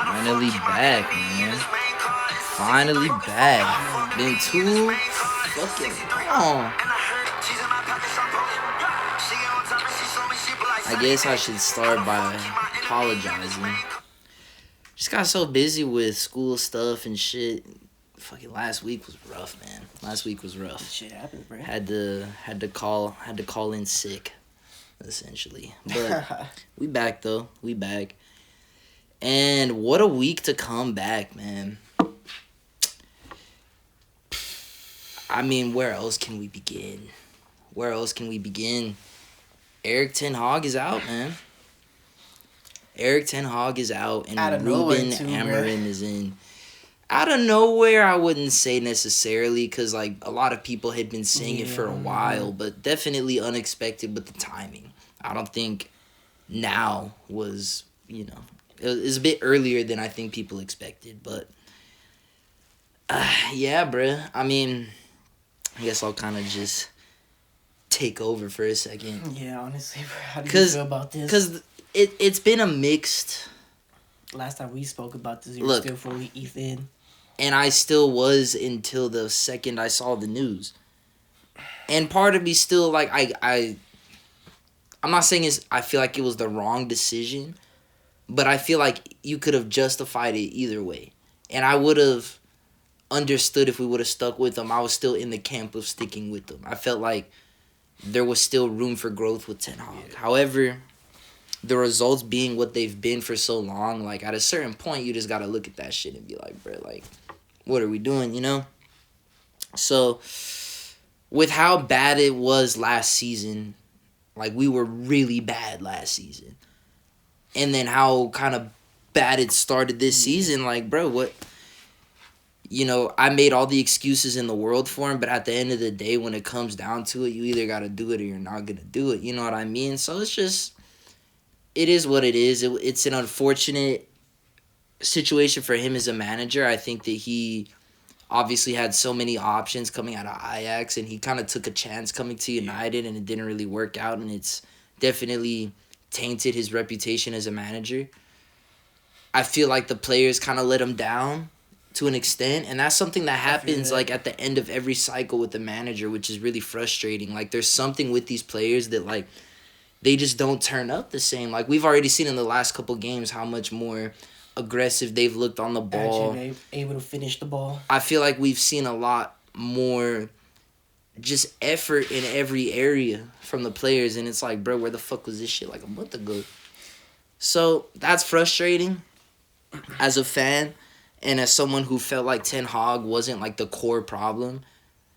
Finally back, man. Finally back. Been too fucking long. I guess I should start by apologizing. Just got so busy with school stuff and shit. Fucking last week was rough, man. Last week was rough. Shit happens, bro. Had to call in sick, essentially. But we back though. We back. And what a week to come back, man. I mean, where else can we begin? Eric Ten Hag is out, man. Eric Ten Hag is out, and Ruben Amorim is in. Out of nowhere, I wouldn't say necessarily, because like a lot of people had been saying it for a while, but definitely unexpected with the timing. I don't think now was, it was a bit earlier than I think people expected, but yeah, bruh. I mean, I guess I'll kind of just take over for a second. Yeah, honestly, bro. How do you feel about this? Because it's been a mixed... Last time we spoke about this, you were still fully ETH in. And I still was until the second I saw the news. And part of me still, like, I'm not saying I feel like it was the wrong decision, but I feel like you could have justified it either way. And I would have understood if we would have stuck with them. I was still in the camp of sticking with them. I felt like there was still room for growth with Ten Hag. Yeah. However, the results being what they've been for so long, like, at a certain point, you just got to look at that shit and be like, bro, like, what are we doing, So, with how bad it was last season, like, we were really bad last season. And then how kind of bad it started this season, like, bro, what... I made all the excuses in the world for him, but at the end of the day, when it comes down to it, you either got to do it or you're not going to do it. You know what I mean? So it's just, it is what it is. It's an unfortunate situation for him as a manager. I think that he obviously had so many options coming out of Ajax, and he kind of took a chance coming to United, and it didn't really work out, and it's definitely tainted his reputation as a manager. I feel like the players kind of let him down to an extent, and that's something that happens like at the end of every cycle with the manager, which is really frustrating. Like, there's something with these players that, like, they just don't turn up the same. Like, we've already seen in the last couple games how much more aggressive they've looked on the ball. Actually, able to finish the ball. I feel like we've seen a lot more just effort in every area from the players, and it's like, bro, where the fuck was this shit like a month ago? So that's frustrating as a fan. And as someone who felt like Ten Hag wasn't, like, the core problem,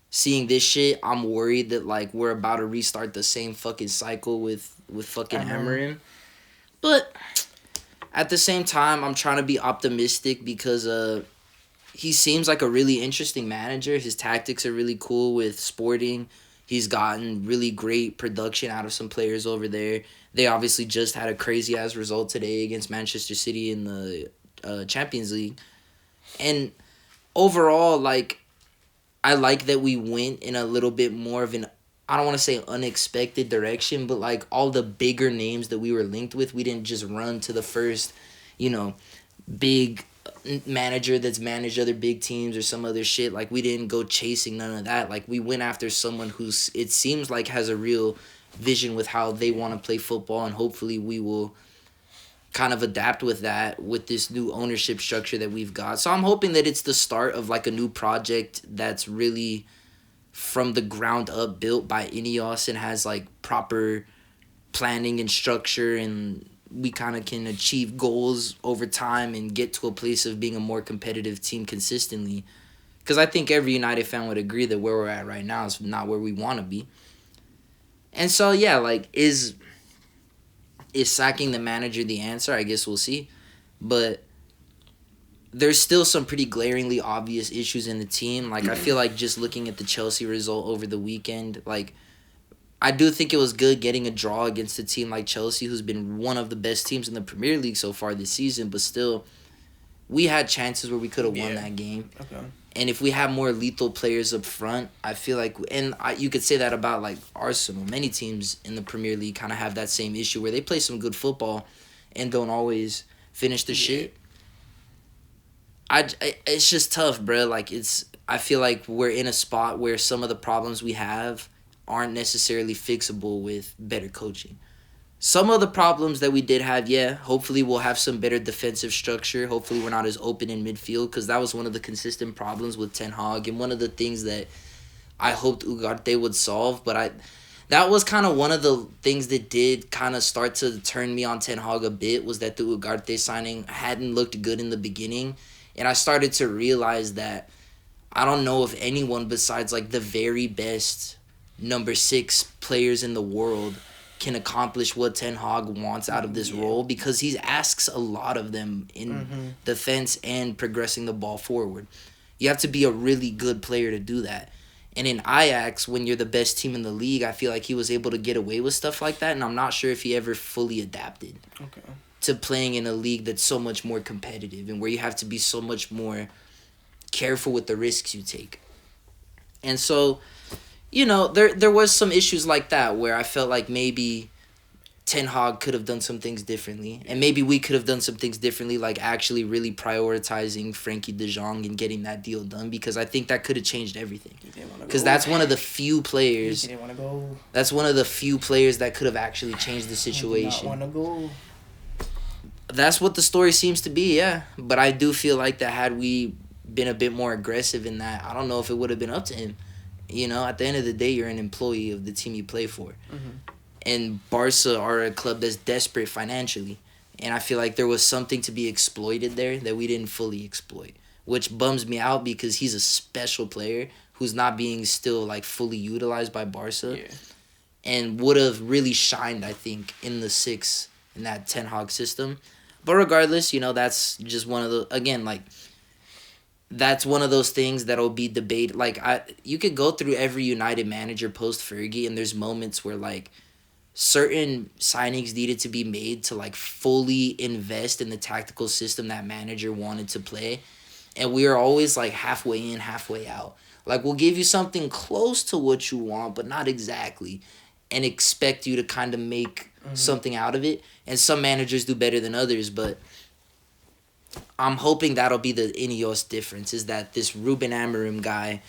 seeing this shit, I'm worried that, like, we're about to restart the same fucking cycle with fucking Amorim. But at the same time, I'm trying to be optimistic because he seems like a really interesting manager. His tactics are really cool with Sporting. He's gotten really great production out of some players over there. They obviously just had a crazy-ass result today against Manchester City in the Champions League. And overall, like, I like that we went in a little bit more of an, I don't want to say unexpected direction, but, like, all the bigger names that we were linked with, we didn't just run to the first, big manager that's managed other big teams or some other shit. Like, we didn't go chasing none of that. Like, we went after someone who's, it seems like, has a real vision with how they want to play football, and hopefully we will kind of adapt with that with this new ownership structure that we've got. So I'm hoping that it's the start of, like, a new project that's really from the ground up built by Ineos and has, like, proper planning and structure, and we kind of can achieve goals over time and get to a place of being a more competitive team consistently. Because I think every United fan would agree that where we're at right now is not where we want to be. And so, yeah, like, is sacking the manager the answer? I guess we'll see. But there's still some pretty glaringly obvious issues in the team. Like, I feel like just looking at the Chelsea result over the weekend, like, I do think it was good getting a draw against a team like Chelsea, who's been one of the best teams in the Premier League so far this season. But still, we had chances where we could have won that game. Okay. And if we have more lethal players up front, I feel like... And you could say that about, like, Arsenal. Many teams in the Premier League kind of have that same issue where they play some good football and don't always finish the shit. It's just tough, bro. Like I feel like we're in a spot where some of the problems we have aren't necessarily fixable with better coaching. Some of the problems that we did have, yeah, hopefully we'll have some better defensive structure. Hopefully we're not as open in midfield, because that was one of the consistent problems with Ten Hag, and one of the things that I hoped Ugarte would solve. But that was kind of one of the things that did kind of start to turn me on Ten Hag a bit, was that the Ugarte signing hadn't looked good in the beginning. And I started to realize that I don't know if anyone besides like the very best number 6 players in the world can accomplish what Ten Hag wants out of this role, because he asks a lot of them in defense and progressing the ball forward. You have to be a really good player to do that. And in Ajax, when you're the best team in the league, I feel like he was able to get away with stuff like that, and I'm not sure if he ever fully adapted to playing in a league that's so much more competitive and where you have to be so much more careful with the risks you take. And so, there was some issues like that where I felt like maybe Ten Hag could have done some things differently, and maybe we could have done some things differently, like actually really prioritizing Frankie de Jong and getting that deal done, because I think that could have changed everything. Because that's one of the few players. He didn't want to go. That's one of the few players that could have actually changed the situation. He did not want to go. That's what the story seems to be, yeah. But I do feel like that had we been a bit more aggressive in that, I don't know if it would have been up to him. At the end of the day, you're an employee of the team you play for. And Barca are a club that's desperate financially. And I feel like there was something to be exploited there that we didn't fully exploit, which bums me out because he's a special player who's not being still like fully utilized by Barca, and would have really shined, I think, in the 6 in that Ten Hag system. But regardless, that's just one of the, again, like, that's one of those things that'll be debated. Like, you could go through every United manager post Fergie, and there's moments where like certain signings needed to be made to like fully invest in the tactical system that manager wanted to play, and we are always like halfway in, halfway out. Like, we'll give you something close to what you want, but not exactly, and expect you to kind of make something out of it. And some managers do better than others, but I'm hoping that'll be the Ineos difference, is that this Ruben Amorim guy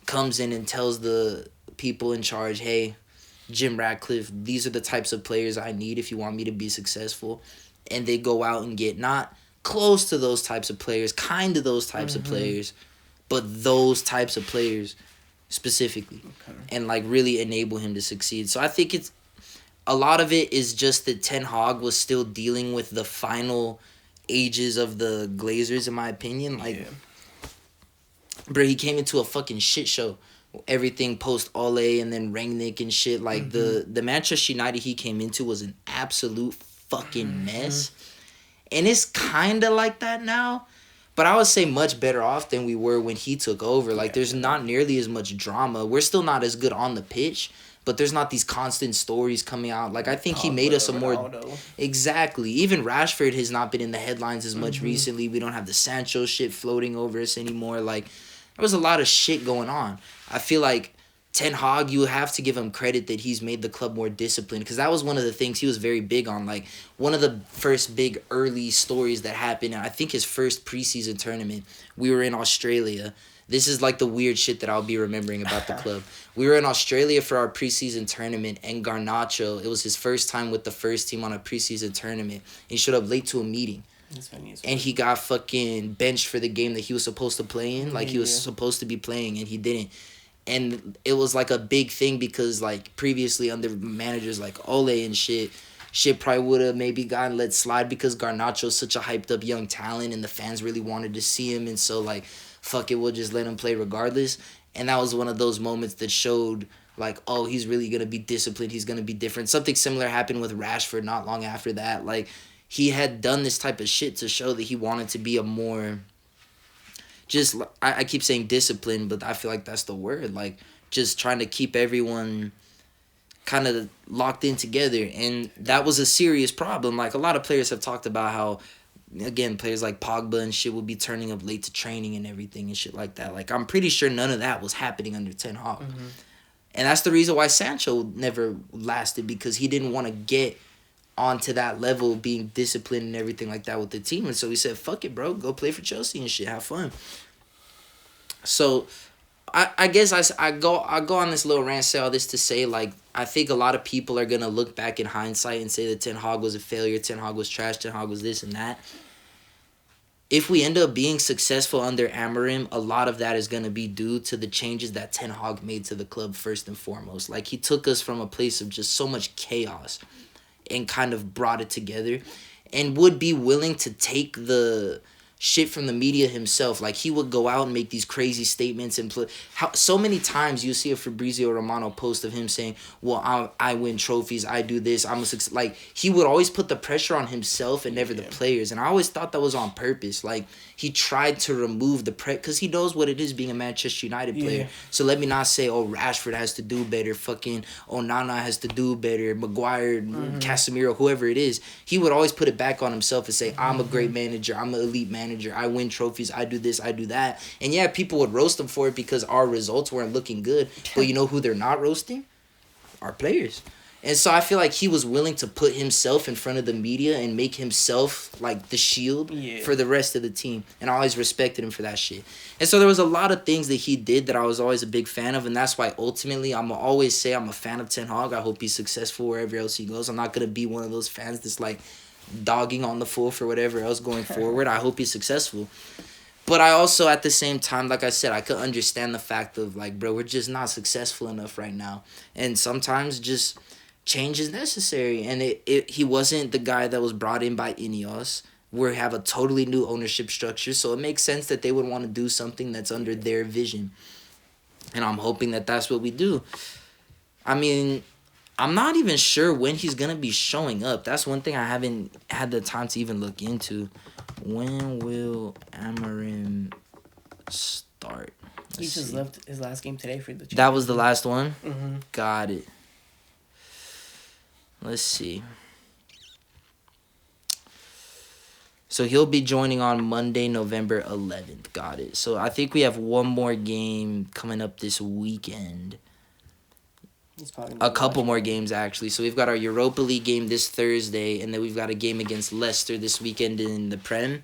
comes in and tells the people in charge, hey, Jim Ratcliffe, these are the types of players I need if you want me to be successful. And they go out and get not close to those types of players, kind of those types of players, but those types of players specifically. And like really enable him to succeed. So I think it's a lot of it is just that Ten Hag was still dealing with the final ages of the Glazers, in my opinion. Like, bro, he came into a fucking shit show. Everything post Ole and then Rangnick and shit. Like, the Manchester United he came into was an absolute fucking mess. And it's kind of like that now. But I would say much better off than we were when he took over. Like, there's not nearly as much drama. We're still not as good on the pitch, but there's not these constant stories coming out. Like, I think he made us a more... Ronaldo. Exactly. Even Rashford has not been in the headlines as much recently. We don't have the Sancho shit floating over us anymore. Like, there was a lot of shit going on. I feel like Ten Hag, you have to give him credit that he's made the club more disciplined, because that was one of the things he was very big on. Like, one of the first big early stories that happened, I think his first preseason tournament, we were in Australia. This is like the weird shit that I'll be remembering about the club. We were in Australia for our preseason tournament, and Garnacho, it was his first time with the first team on a preseason tournament. He showed up late to a meeting. And he got fucking benched for the game that he was supposed to play in. Like, he was supposed to be playing, and he didn't. And it was like a big thing because like previously under managers like Ole and shit probably would have maybe gotten let slide because Garnacho's such a hyped up young talent and the fans really wanted to see him, and so like fuck it, we'll just let him play regardless. And that was one of those moments that showed like, oh, he's really gonna be disciplined, he's gonna be different. Something similar happened with Rashford not long after that. Like, he had done this type of shit to show that he wanted to be a more just, I keep saying discipline, but I feel like that's the word. Like, just trying to keep everyone kind of locked in together. And that was a serious problem. Like, a lot of players have talked about how, again, players like Pogba and shit would be turning up late to training and everything and shit like that. Like, I'm pretty sure none of that was happening under Ten Hag. And that's the reason why Sancho never lasted, because he didn't want to get onto that level, being disciplined and everything like that with the team. And so we said, fuck it, bro. Go play for Chelsea and shit. Have fun. So I guess I go on this little rant, say all this to say, like, I think a lot of people are going to look back in hindsight and say that Ten Hag was a failure, Ten Hag was trash, Ten Hag was this and that. If we end up being successful under Amorim, a lot of that is going to be due to the changes that Ten Hag made to the club first and foremost. Like, he took us from a place of just so much chaos and kind of brought it together, and would be willing to take the shit from the media himself. Like, he would go out and make these crazy statements and so many times you see a Fabrizio Romano post of him saying, well, I win trophies, I do this, I'm a success. Like, he would always put the pressure on himself and never the players, and I always thought that was on purpose. Like, he tried to remove the because he knows what it is being a Manchester United player. So let me not say, oh, Rashford has to do better, fucking Onana has to do better, Maguire, Casemiro, whoever it is. He would always put it back on himself and say, I'm a great manager, I'm an elite manager, I win trophies, I do this, I do that. And yeah, people would roast him for it because our results weren't looking good. But you know who they're not roasting? Our players. And so I feel like he was willing to put himself in front of the media and make himself like the shield for the rest of the team. And I always respected him for that shit. And so there was a lot of things that he did that I was always a big fan of. And that's why ultimately I'm going to always say I'm a fan of Ten Hag. I hope he's successful wherever else he goes. I'm not going to be one of those fans that's like dogging on the fool for whatever else going forward. I hope he's successful. But I also, at the same time, like I said, I could understand the fact of, like, bro, we're just not successful enough right now. And sometimes just change is necessary. And he wasn't the guy that was brought in by Ineos. We have a totally new ownership structure. So it makes sense that they would want to do something that's under their vision. And I'm hoping that that's what we do. I mean, I'm not even sure when he's going to be showing up. That's one thing I haven't had the time to even look into. When will Amorim start? He just left his last game today for the Champions. That was the last one? Mm-hmm. Got it. Let's see. So he'll be joining on Monday, November 11th. Got it. So I think we have one more game coming up this weekend. A couple more games, actually. So we've got our Europa League game this Thursday, and then we've got a game against Leicester this weekend in the Prem.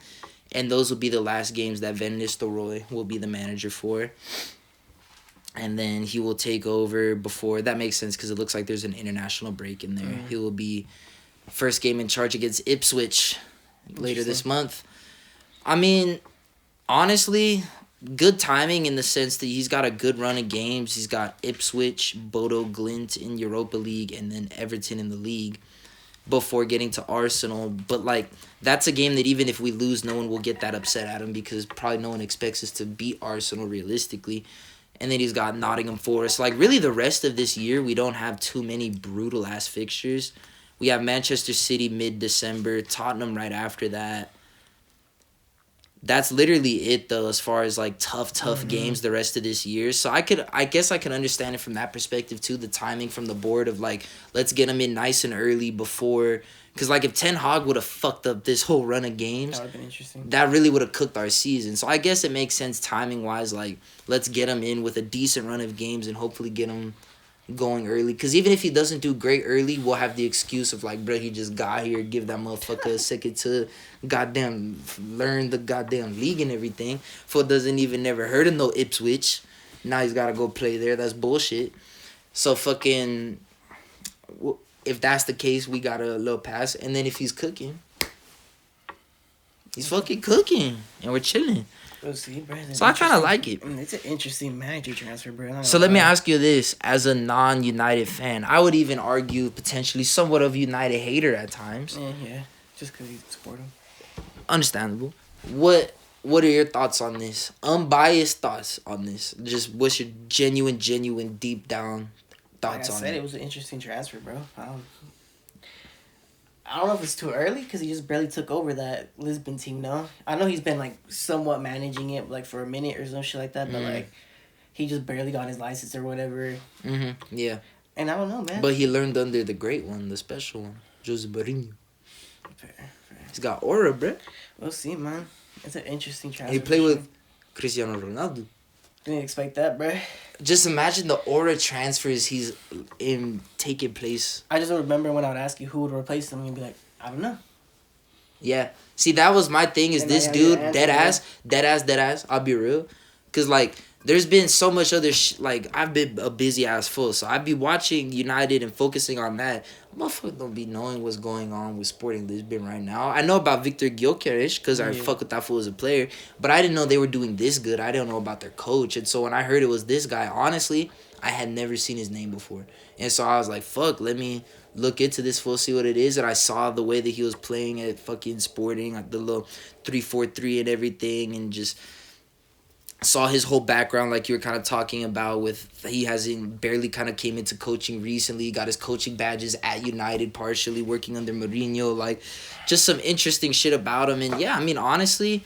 And those will be the last games that Van Nistelrooy will be the manager for. And then he will take over before. That makes sense because it looks like there's an international break in there. He will be first game in charge against Ipswich later this month. I mean, honestly, good timing in the sense that he's got a good run of games. He's got Ipswich, Bodo Glimt in Europa League, and then Everton in the league before getting to Arsenal. But, like, that's a game that even if we lose, no one will get that upset at him because probably no one expects us to beat Arsenal realistically. And then he's got Nottingham Forest. Like, really the rest of this year, we don't have too many brutal-ass fixtures. We have Manchester City mid-December, Tottenham right after that. That's literally it, though, as far as, like, tough games the rest of this year. So I guess I can understand it from that perspective, too, the timing from the board of, like, let's get them in nice and early before. Because, like, if Ten Hag would have fucked up this whole run of games, that would have been interesting. That really would have cooked our season. So I guess it makes sense timing-wise, like, let's get them in with a decent run of games and hopefully get them going early. Because even if he doesn't do great early, we'll have the excuse of, like, bro, he just got here, give that motherfucker a second to goddamn learn the goddamn league and everything. Fool doesn't even never heard of no Ipswich. Now he's got to go play there. That's bullshit. So fucking, if that's the case, we got a little pass. And then if he's cooking, he's fucking cooking. And we're chilling. We'll see, bro. So I kind of like it. It's an interesting manager transfer, bro. So let me ask you this. As a non-United fan, I would even argue potentially somewhat of a United hater at times. Yeah. Just because you support him. Understandable. What are your thoughts on this? Unbiased thoughts on this. Just what's your genuine, deep down thoughts on it? Like I said, it was an interesting transfer, bro. I don't know if it's too early because he just barely took over that Lisbon team, no? I know he's been, like, somewhat managing it, like, for a minute or some shit like that, but, like, he just barely got his license or whatever. Yeah. And I don't know, man. But he learned under the great one, the special one, Jose Mourinho. Fair. He's got aura, bro. We'll see, man. It's an interesting transfer. He played with Cristiano Ronaldo. Didn't expect that, bro. Just imagine the aura transfers he's in taking place. I just remember when I would ask you who would replace him, you'd be like, I don't know. Yeah. See, that was my thing. Is And this I have your dude answer, dead ass? I'll be real, cause like there's been so much other like I've been a busy ass fool, so I'd be watching United and focusing on that. Motherfucker don't be knowing what's going on with Sporting Lisbon right now. I know about Victor Gyökeres because I fuck with that fool as a player, but I didn't know they were doing this good. I didn't know about their coach, and so when I heard it was this guy, honestly, I had never seen his name before, and so I was like, fuck, let me look into this fool, see what it is. And I saw the way that he was playing at fucking Sporting, like the little 3-4-3 and everything, and just saw his whole background, like you were kind of talking about, with he hasn't barely kind of came into coaching recently, got his coaching badges at United partially, working under Mourinho, like just some interesting shit about him. And yeah, I mean, honestly,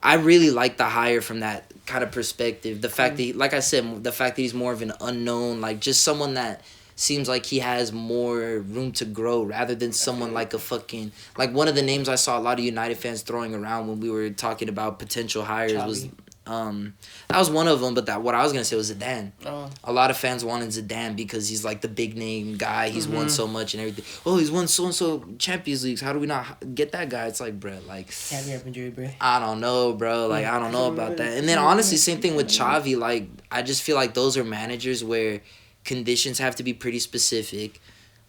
I really like the hire from that kind of perspective. The fact that, like I said, the fact that he's more of an unknown, like just someone that seems like he has more room to grow rather than someone like a fucking, like one of the names I saw a lot of United fans throwing around when we were talking about potential hires was that was one of them, but that what I was gonna say was Zidane. Oh. A lot of fans wanted Zidane because he's like the big name guy. He's won so much and everything. Oh, he's won so and so Champions Leagues. How do we not get that guy? It's like, bro, like Can't be up injury, bro. I don't know, bro. Like I don't know about that. And then honestly, same thing with Xavi. Like I just feel like those are managers where conditions have to be pretty specific.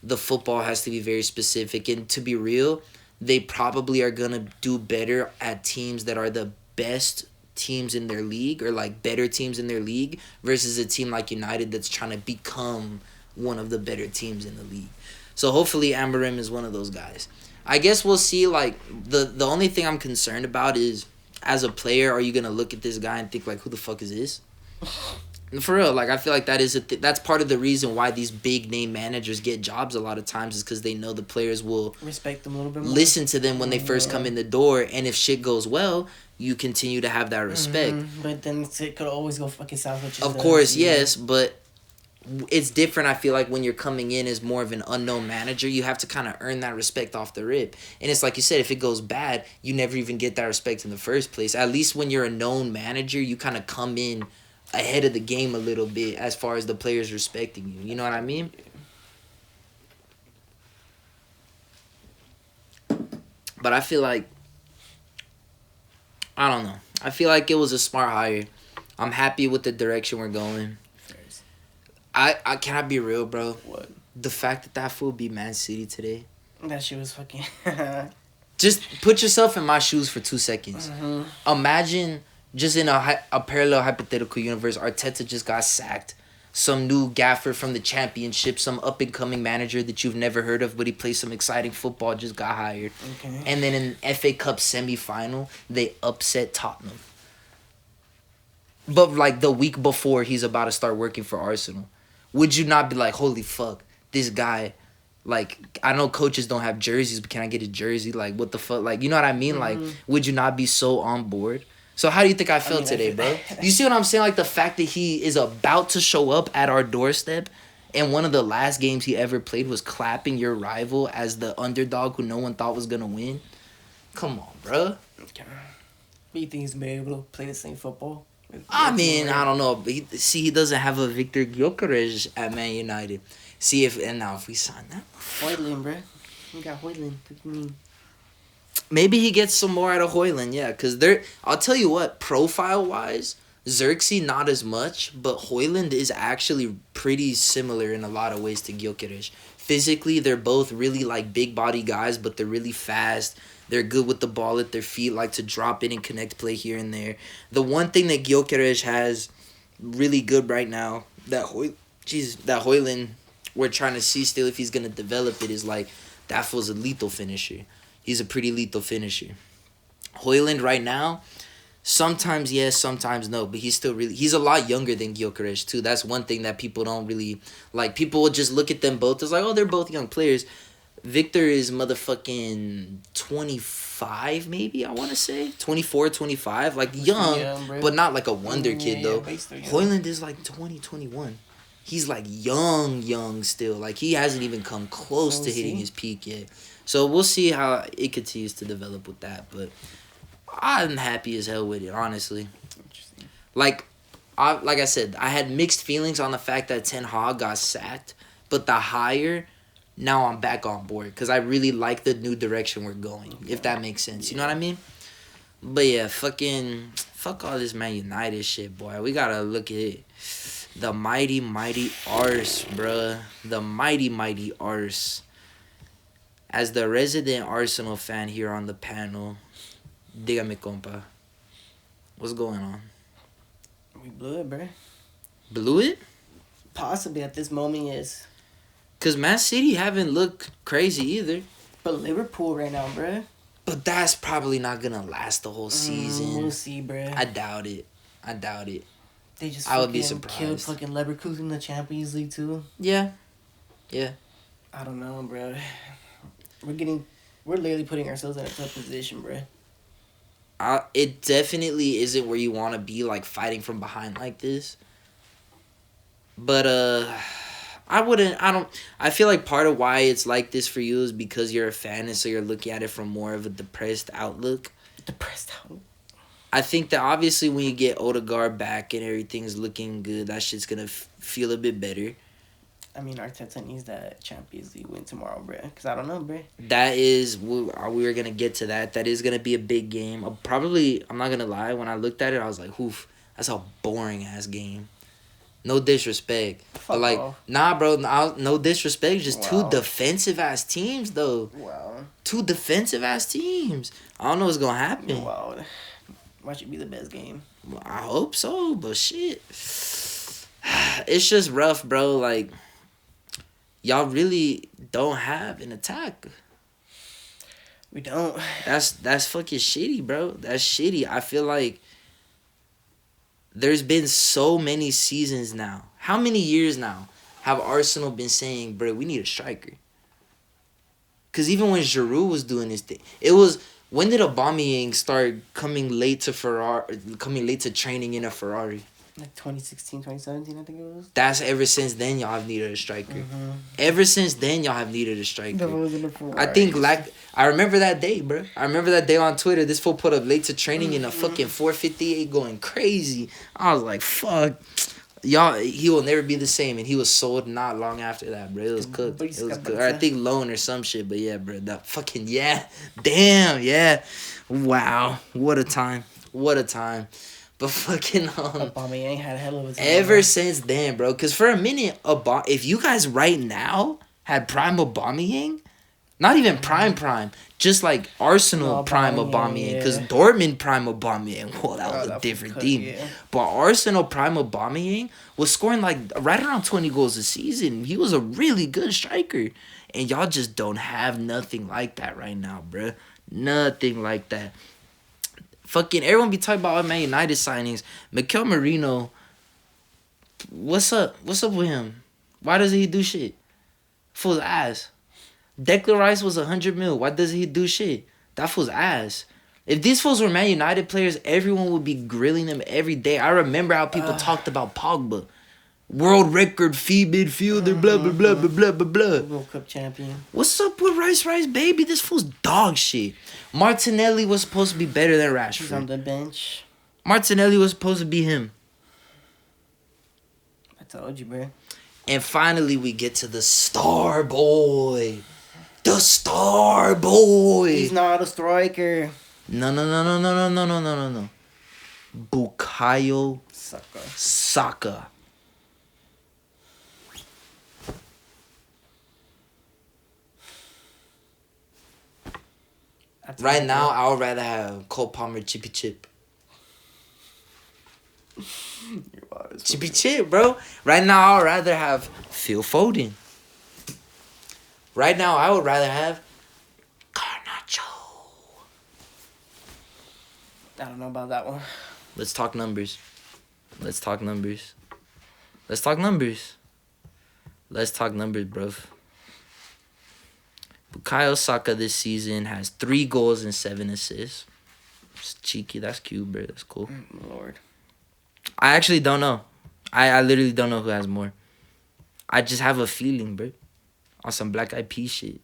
The football has to be very specific, and to be real, they probably are gonna do better at teams that are the best teams in their league, or like better teams in their league, versus a team like United that's trying to become one of the better teams in the league. So hopefully Amorim is one of those guys. I guess we'll see. Like the only thing I'm concerned about is, as a player, are you gonna look at this guy and think like, who the fuck is this? For real, like I feel like that is that's part of the reason why these big name managers get jobs a lot of times, is because they know the players will respect them a little bit more. Listen to them when they first come in the door, and if shit goes well, you continue to have that respect. But then it could always go fucking south. Which is of course, yes, but it's different. I feel like when you're coming in as more of an unknown manager, you have to kind of earn that respect off the rip. And it's like you said, if it goes bad, you never even get that respect in the first place. At least when you're a known manager, you kind of come in ahead of the game a little bit as far as the players respecting you. You know what I mean? But I feel like, I don't know. I feel like it was a smart hire. I'm happy with the direction we're going. I cannot be real, bro. What? The fact that fool beat Man City today. That shit was fucking... Just put yourself in my shoes for 2 seconds. Imagine, just in a parallel hypothetical universe, Arteta just got sacked. Some new gaffer from the championship, some up-and-coming manager that you've never heard of, but he plays some exciting football, just got hired. Okay. And then in FA Cup semi-final, they upset Tottenham. But like the week before he's about to start working for Arsenal. Would you not be like, holy fuck, this guy, like, I know coaches don't have jerseys, but can I get a jersey? Like, what the fuck? Like, you know what I mean? Like, would you not be so on board? So how do you think I felt today, bro? You see what I'm saying? Like, the fact that he is about to show up at our doorstep, and one of the last games he ever played was clapping your rival as the underdog who no one thought was going to win. Come on, bro. Okay. Do you think he's going to be able to play the same football? I mean, I don't know. But he doesn't have a Victor Gyökeres at Man United. See if we sign that. Hoyland, bro. We got Hoyland. What do you mean? Maybe he gets some more out of Hoyland, yeah. Because I'll tell you what, profile-wise, Xerxes not as much, but Hoyland is actually pretty similar in a lot of ways to Gyökeres. Physically, they're both really like big body guys, but they're really fast. They're good with the ball at their feet, like to drop in and connect play here and there. The one thing that Gyökeres has really good right now, that Hoyland, we're trying to see still if he's going to develop it, is like, that fool's a lethal finisher. He's a pretty lethal finisher. Hoyland right now, sometimes yes, sometimes no, but he's a lot younger than Gyökeres too. That's one thing that people don't really, like, people will just look at them both as like, oh, they're both young players. Victor is motherfucking 25, maybe, I want to say. 24, 25. Like, young, but not like a wonder kid, though. Hoyland is like 20, 21. He's like young still. Like, he hasn't even come close to hitting his peak yet. So we'll see how it continues to develop with that. But I'm happy as hell with it, honestly. Like, like I said, I had mixed feelings on the fact that Ten Hag got sacked, but the hire, now I'm back on board because I really like the new direction we're going. If that makes sense, you know what I mean? But yeah, fuck all this Man United shit, boy. We gotta look at it. The mighty arse, bruh. The mighty arse. As the resident Arsenal fan here on the panel, dígame, compa. What's going on? We blew it, bro. Blew it? Possibly at this moment, yes. Because Man City haven't looked crazy either. But Liverpool right now, bro. But that's probably not going to last the whole season. We'll see, bro. I doubt it. They just I would be killed surprised. fucking Leverkusen in the Champions League, too. Yeah. I don't know, bro. We're literally putting ourselves in a tough position, bro. It definitely isn't where you want to be, like, fighting from behind like this. But, I feel like part of why it's like this for you is because you're a fan and so you're looking at it from more of a depressed outlook. I think that obviously when you get Odegaard back and everything's looking good, that shit's going to feel a bit better. I mean, Arteta needs that Champions League win tomorrow, bro. Because I don't know, bro. That is, we were going to get to that. That is going to be a big game. I'm not going to lie, when I looked at it, I was like, oof, that's a boring-ass game. No disrespect. But, like, nah, bro, no disrespect. Just two defensive-ass teams, though. Wow. Two defensive-ass teams. I don't know what's going to happen. Wow. Might should be the best game. I hope so, but shit. It's just rough, bro. Like, y'all really don't have an attack. We don't. That's fucking shitty, bro. That's shitty. I feel like there's been so many seasons now. How many years now have Arsenal been saying, bro, we need a striker? Because even when Giroud was doing this thing, it was... When did Aubameyang start coming late to training in a Ferrari? Like 2016, 2017, I think it was. That's ever since then y'all have needed a striker. Mm-hmm. Ever since then y'all have needed a striker. That was in the Ferrari. I think I remember that day, bro. I remember that day on Twitter. This fool put up late to training in a fucking 458 going crazy. I was like, fuck. Y'all, he will never be the same. And he was sold not long after that, bro. It was cooked. It was cooked. Or I think loan or some shit. But yeah, bro. That fucking, yeah. Damn, yeah. Wow. What a time. But fucking Aubameyang had a hell of a time. Ever since then, bro. Because for a minute, if you guys right now had prime Aubameyang, not even prime, just like Arsenal prime Aubameyang, because Dortmund prime Aubameyang, well, that was a different team. Yeah. But Arsenal prime Aubameyang was scoring like right around 20 goals a season. He was a really good striker. And y'all just don't have nothing like that right now, bro. Nothing like that. Fucking everyone be talking about Man United signings. Mikel Merino, what's up? What's up with him? Why doesn't he do shit? Fool's ass. Declan Rice was 100 mil. Why doesn't he do shit? That fool's ass. If these fools were Man United players, everyone would be grilling them every day. I remember how people talked about Pogba. World record fee midfielder, blah, blah, blah, blah, blah, blah, blah. World Cup champion. What's up with Rice, baby? This fool's dog shit. Martinelli was supposed to be better than Rashford. He's on the bench. Martinelli was supposed to be him. I told you, bro. And finally, we get to the star boy. The star boy. He's not a striker. No. Bukayo Saka. Right now, I would rather have Cole Palmer Chippy Chip. Chippy Chip, bro. Right now, I would rather have Phil Foden. Right now, I would rather have Garnacho. I don't know about that one. Let's talk numbers, bruv. Bukayo Saka this season has 3 goals and 7 assists. It's cheeky. That's cute, bro. That's cool. Lord. I actually don't know. I literally don't know who has more. I just have a feeling, bro. On some Black Eyed Peas shit.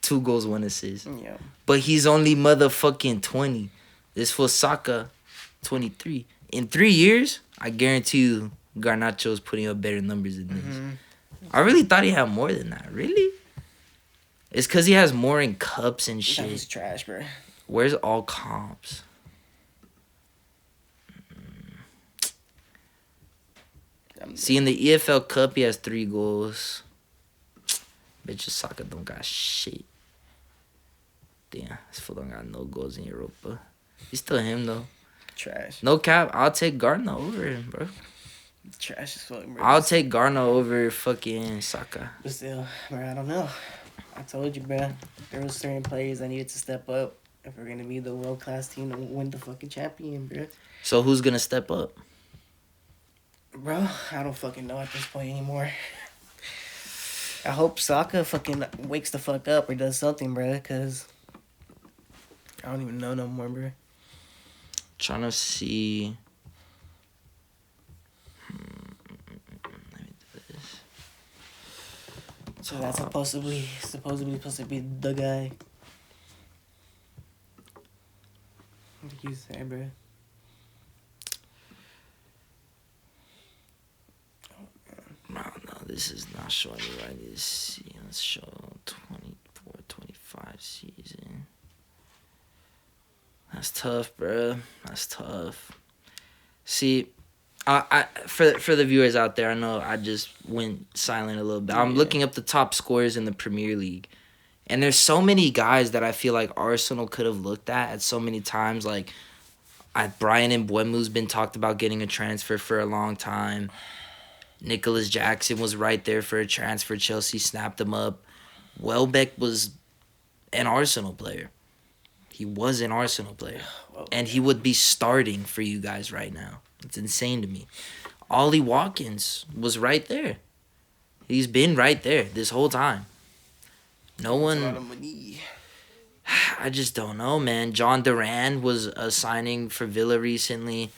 2 goals, 1 assist. Yeah. But he's only motherfucking 20. This for Saka, 23. In 3 years, I guarantee you Garnacho's putting up better numbers than this. I really thought he had more than that. Really? It's because he has more in cups and shit. That was trash, bro. Where's all comps? See, in the EFL Cup, he has 3 goals. Bitch, Saka don't got shit. Damn, this fool don't got no goals in Europa. He's still him, though. Trash. No cap, I'll take Gardner over him, bro. Trash as fuck, bro. I'll take Gardner over fucking Saka. But still, bro, I don't know. I told you, bro. There was certain players that needed to step up if we're gonna be the world class team to win the fucking champion, bro. So who's gonna step up? Bro, I don't fucking know at this point anymore. I hope Saka fucking wakes the fuck up or does something, bro, because I don't even know no more, bro. Trying to see. Let me do this. So that's supposedly supposed to be the guy. What did you say, bro? No, this is not showing me right. Let's see. Let's show 24-25 season. That's tough, bro. That's tough. See, I for the viewers out there, I know I just went silent a little bit. I'm looking up the top scorers in the Premier League. And there's so many guys that I feel like Arsenal could have looked at so many times. Like, Brian Mbeumo's been talked about getting a transfer for a long time. Nicholas Jackson was right there for a transfer. Chelsea snapped him up. Welbeck was an Arsenal player. He was an Arsenal player. And he would be starting for you guys right now. It's insane to me. Ollie Watkins was right there. He's been right there this whole time. No one... That's a lot of money. I just don't know, man. John Duran was a signing for Villa recently.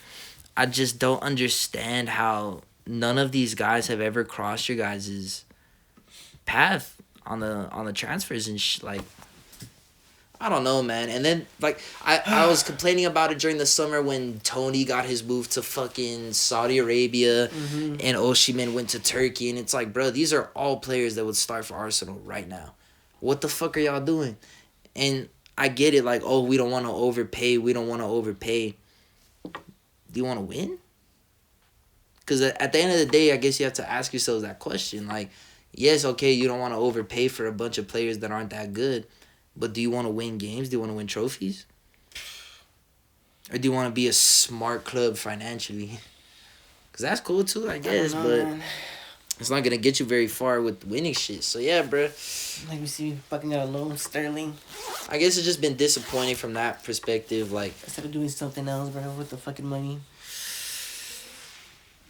I just don't understand how none of these guys have ever crossed your guys' path on the transfers and like, I don't know, man. And then like I was complaining about it during the summer when Tony got his move to fucking Saudi Arabia and Osimhen went to Turkey, and it's like, bro, these are all players that would start for Arsenal right now. What the fuck are y'all doing? And I get it, like, oh, we don't want to overpay. Do you want to win? Because at the end of the day, I guess you have to ask yourselves that question. Like, yes, okay, you don't want to overpay for a bunch of players that aren't that good, but do you want to win games? Do you want to win trophies? Or do you want to be a smart club financially? Because that's cool too, I guess, but it's not going to get you very far with winning shit. So, yeah, bro. Like, we see fucking got a loan, Sterling. I guess it's just been disappointing from that perspective. Like, instead of doing something else, bro, with the fucking money.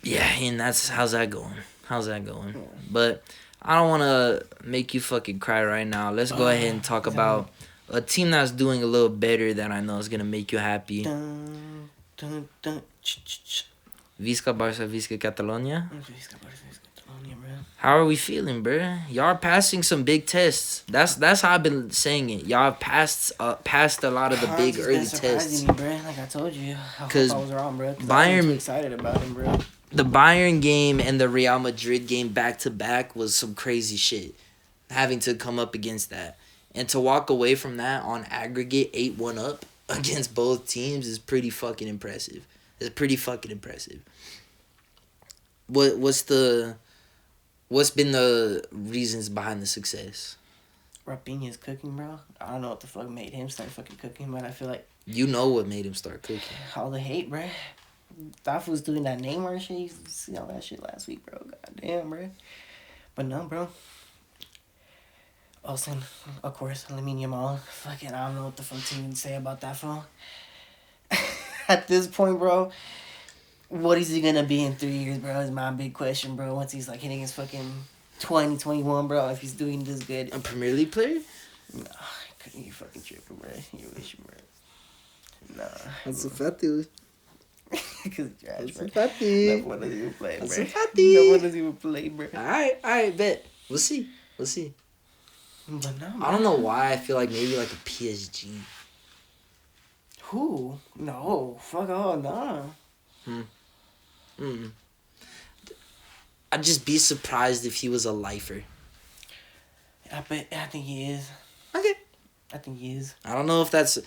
Yeah, and how's that going? Yeah. But I don't want to make you fucking cry right now. Let's go ahead and talk about a team that's doing a little better that I know is going to make you happy. Dun, dun, dun, Visca Barça, Visca Catalonia. Visca Barça, Visca Catalonia, bro. How are we feeling, bro? Y'all are passing some big tests. That's how I've been saying it. Y'all have passed a lot of the big early tests. Me, bro. Like I told you, I hope I was wrong, bro. Bayern, I'm excited about him, bro. The Bayern game and the Real Madrid game back to back was some crazy shit. Having to come up against that. And to walk away from that on aggregate 8-1 up against both teams is pretty fucking impressive. What's been the reasons behind the success? Rafinha's cooking, bro. I don't know what the fuck made him start fucking cooking, but I feel like... You know what made him start cooking. All the hate, bro. Thought was doing that Neymar shit. You see all that shit last week, bro. Goddamn, bro. But no, bro. Olsen, of course, Lamine Yamal. Fucking, I don't know what the fuck to even say about that phone. At this point, bro, what is he gonna be in 3 years, bro? Is my big question, bro. Once he's like hitting his fucking 2021, bro. If he's doing this good, a Premier League player? Nah, couldn't you fucking tripping, bro? You wish, bro. Nah. That's a fat dude. Because trash, bro. No one doesn't even play, bro. No one doesn't even play, bro. Alright, bet. We'll see. But no, I don't know why I feel like maybe like a PSG. Who? No, fuck all, nah. Mm. I'd just be surprised if he was a lifer. I think he is. Okay. I think he is. I don't know if that's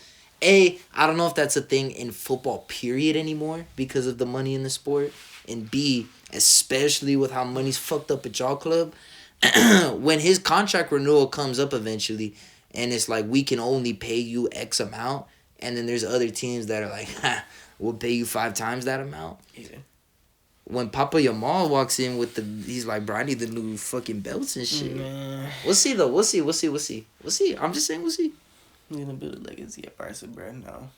I don't know if that's a thing in football period anymore because of the money in the sport. And B, especially with how money's fucked up at y'all club, when his contract renewal comes up eventually and it's like we can only pay you X amount and then there's other teams that are like, we'll pay you 5 times that amount. Yeah. When Papa Yamal walks in with he's like, bro, I need the new fucking belts and shit. Man. We'll see though. We'll see. I'm just saying we'll see. He's gonna build a legacy at Barca, bro. No.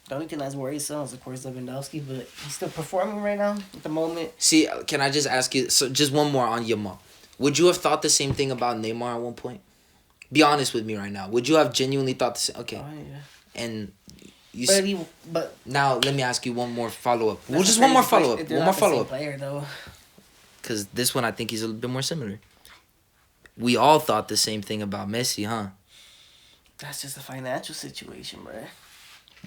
The only thing that's worrisome is, of course, Lewandowski, but he's still performing right now at the moment. See, can I just ask you, so just one more on Yamal. Would you have thought the same thing about Neymar at one point? Be honest with me right now. Would you have genuinely thought the same? Okay. Oh, yeah. And you but now let me ask you one more follow-up. Well, just one more follow-up. One more follow-up. Player, though. Because this one, I think he's a little bit more similar. We all thought the same thing about Messi, huh? That's just a financial situation, bro.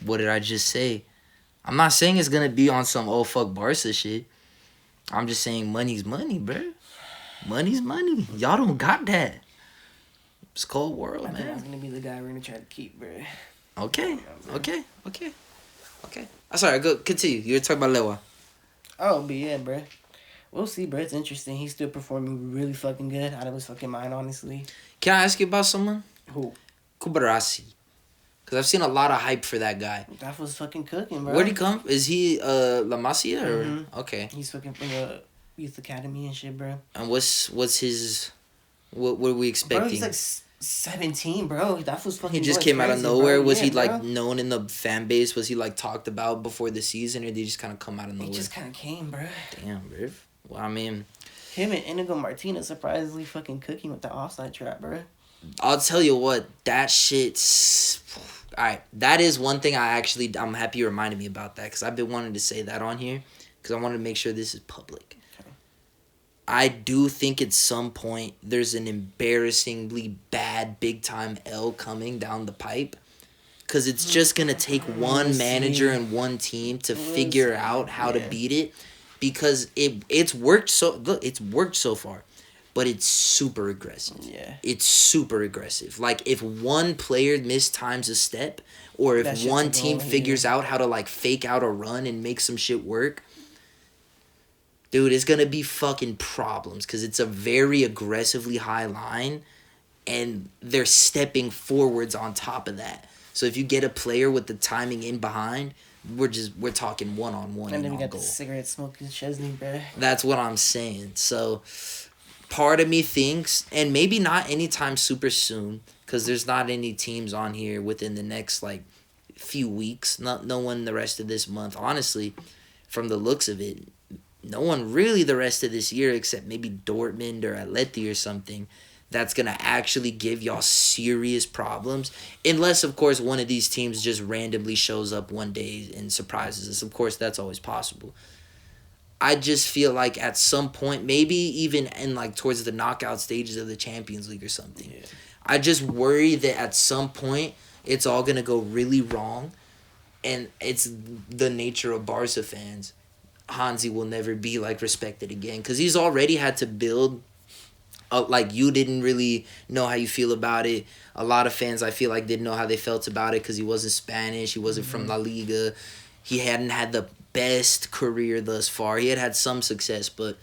What did I just say? I'm not saying it's going to be on some oh fuck Barca shit. I'm just saying money's money, bro. Money's money. Y'all don't got that. It's cold world, I man. think that's going to be the guy we're going to try to keep, bro. Okay. Sorry, go continue. You were talking about Lewa. Oh, but yeah, bro. We'll see, bro. It's interesting. He's still performing really fucking good out of his fucking mind, honestly. Can I ask you about someone? Who? Kubarasi. Because I've seen a lot of hype for that guy. That was fucking cooking, bro. Where'd he come? Is he La Masia or? Mm-hmm. Okay. He's fucking from the youth academy and shit, bro. And what's his? What are we expecting? Bro, he's like 17, bro. That was fucking. He just crazy, came out of nowhere. Bro. Was he bro. like known in the fan base? Was he like talked about before the season, or did he just kind of come out of nowhere? He just kind of came, bro. Damn, bro. Well, I mean, him and Inigo Martinez surprisingly fucking cooking with the offside trap, bro. I'll tell you what, that shit's... Alright, that is one thing I'm happy you reminded me about that, because I've been wanting to say that on here, because I wanted to make sure this is public. Okay. I do think at some point there's an embarrassingly bad big-time L coming down the pipe, because it's just going to take one manager and one team to figure out how to beat it, because it's worked so far. But it's super aggressive. Yeah. It's super aggressive. Like, if one player mistimes a step, or if one team figures out how to, like, fake out a run and make some shit work, dude, it's going to be fucking problems. Because it's a very aggressively high line, and they're stepping forwards on top of that. So if you get a player with the timing in behind, we're talking one-on-one and then we got goal. the cigarette smoking Chesney, bro. That's what I'm saying. So... part of me thinks, and maybe not anytime super soon, because there's not any teams on here within the next, like, few weeks. No one the rest of this month. Honestly, from the looks of it, no one really the rest of this year except maybe Dortmund or Atleti or something that's going to actually give y'all serious problems. Unless, of course, one of these teams just randomly shows up one day and surprises us. Of course, that's always possible. I just feel like at some point, maybe even in like towards the knockout stages of the Champions League or something, yeah. I just worry that at some point it's all going to go really wrong, and it's the nature of Barca fans. Hansi will never be like respected again because he's already had to build like you didn't really know how you feel about it. A lot of fans I feel like didn't know how they felt about it because he wasn't Spanish, he wasn't from La Liga, he hadn't had the best career thus far. He had some success, but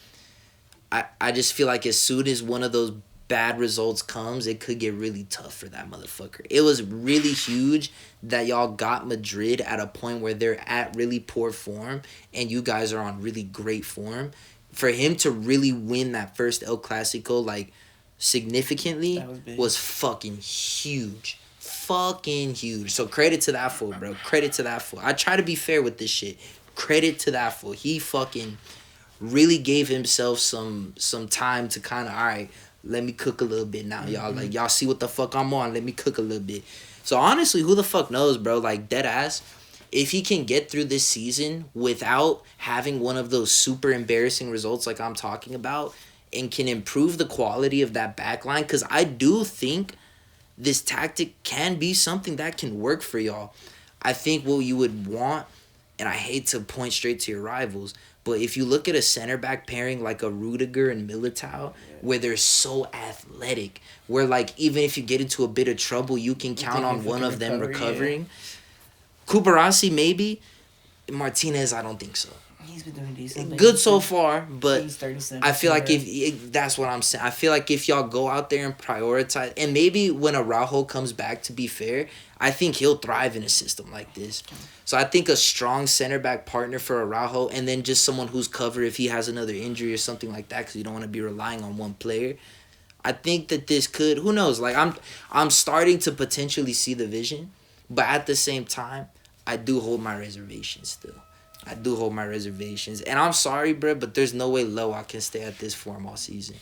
I just feel like as soon as one of those bad results comes, it could get really tough for that motherfucker. It was really huge that y'all got Madrid at a point where they're at really poor form and you guys are on really great form. For him to really win that first El Clasico like significantly was fucking huge. Fucking huge. So credit to that fool, bro. Credit to that fool. I try to be fair with this shit. Credit to that fool. He fucking really gave himself some time to kind of, all right, let me cook a little bit now, y'all. Like, y'all see what the fuck I'm on. Let me cook a little bit. So, honestly, who the fuck knows, bro? Like, dead ass, if he can get through this season without having one of those super embarrassing results like I'm talking about and can improve the quality of that back line, because I do think this tactic can be something that can work for y'all. I think what you would want and I hate to point straight to your rivals, but if you look at a center back pairing like a Rudiger and Militao, where they're so athletic, where like even if you get into a bit of trouble, you can count on one of them recovering. Yeah. Kubarasi maybe, Martinez I don't think so. He's been doing decent. Good so far, but he's 37. I feel like if that's what I'm saying. I feel like if y'all go out there and prioritize, and maybe when Araujo comes back, to be fair, I think he'll thrive in a system like this. So I think a strong center back partner for Araujo, and then just someone who's covered if he has another injury or something like that, because you don't want to be relying on one player. I think that this could, who knows? Like I'm starting to potentially see the vision, but at the same time, I do hold my reservations still. I do hold my reservations. And I'm sorry, bro, but there's no way Loa can stay at this form all season.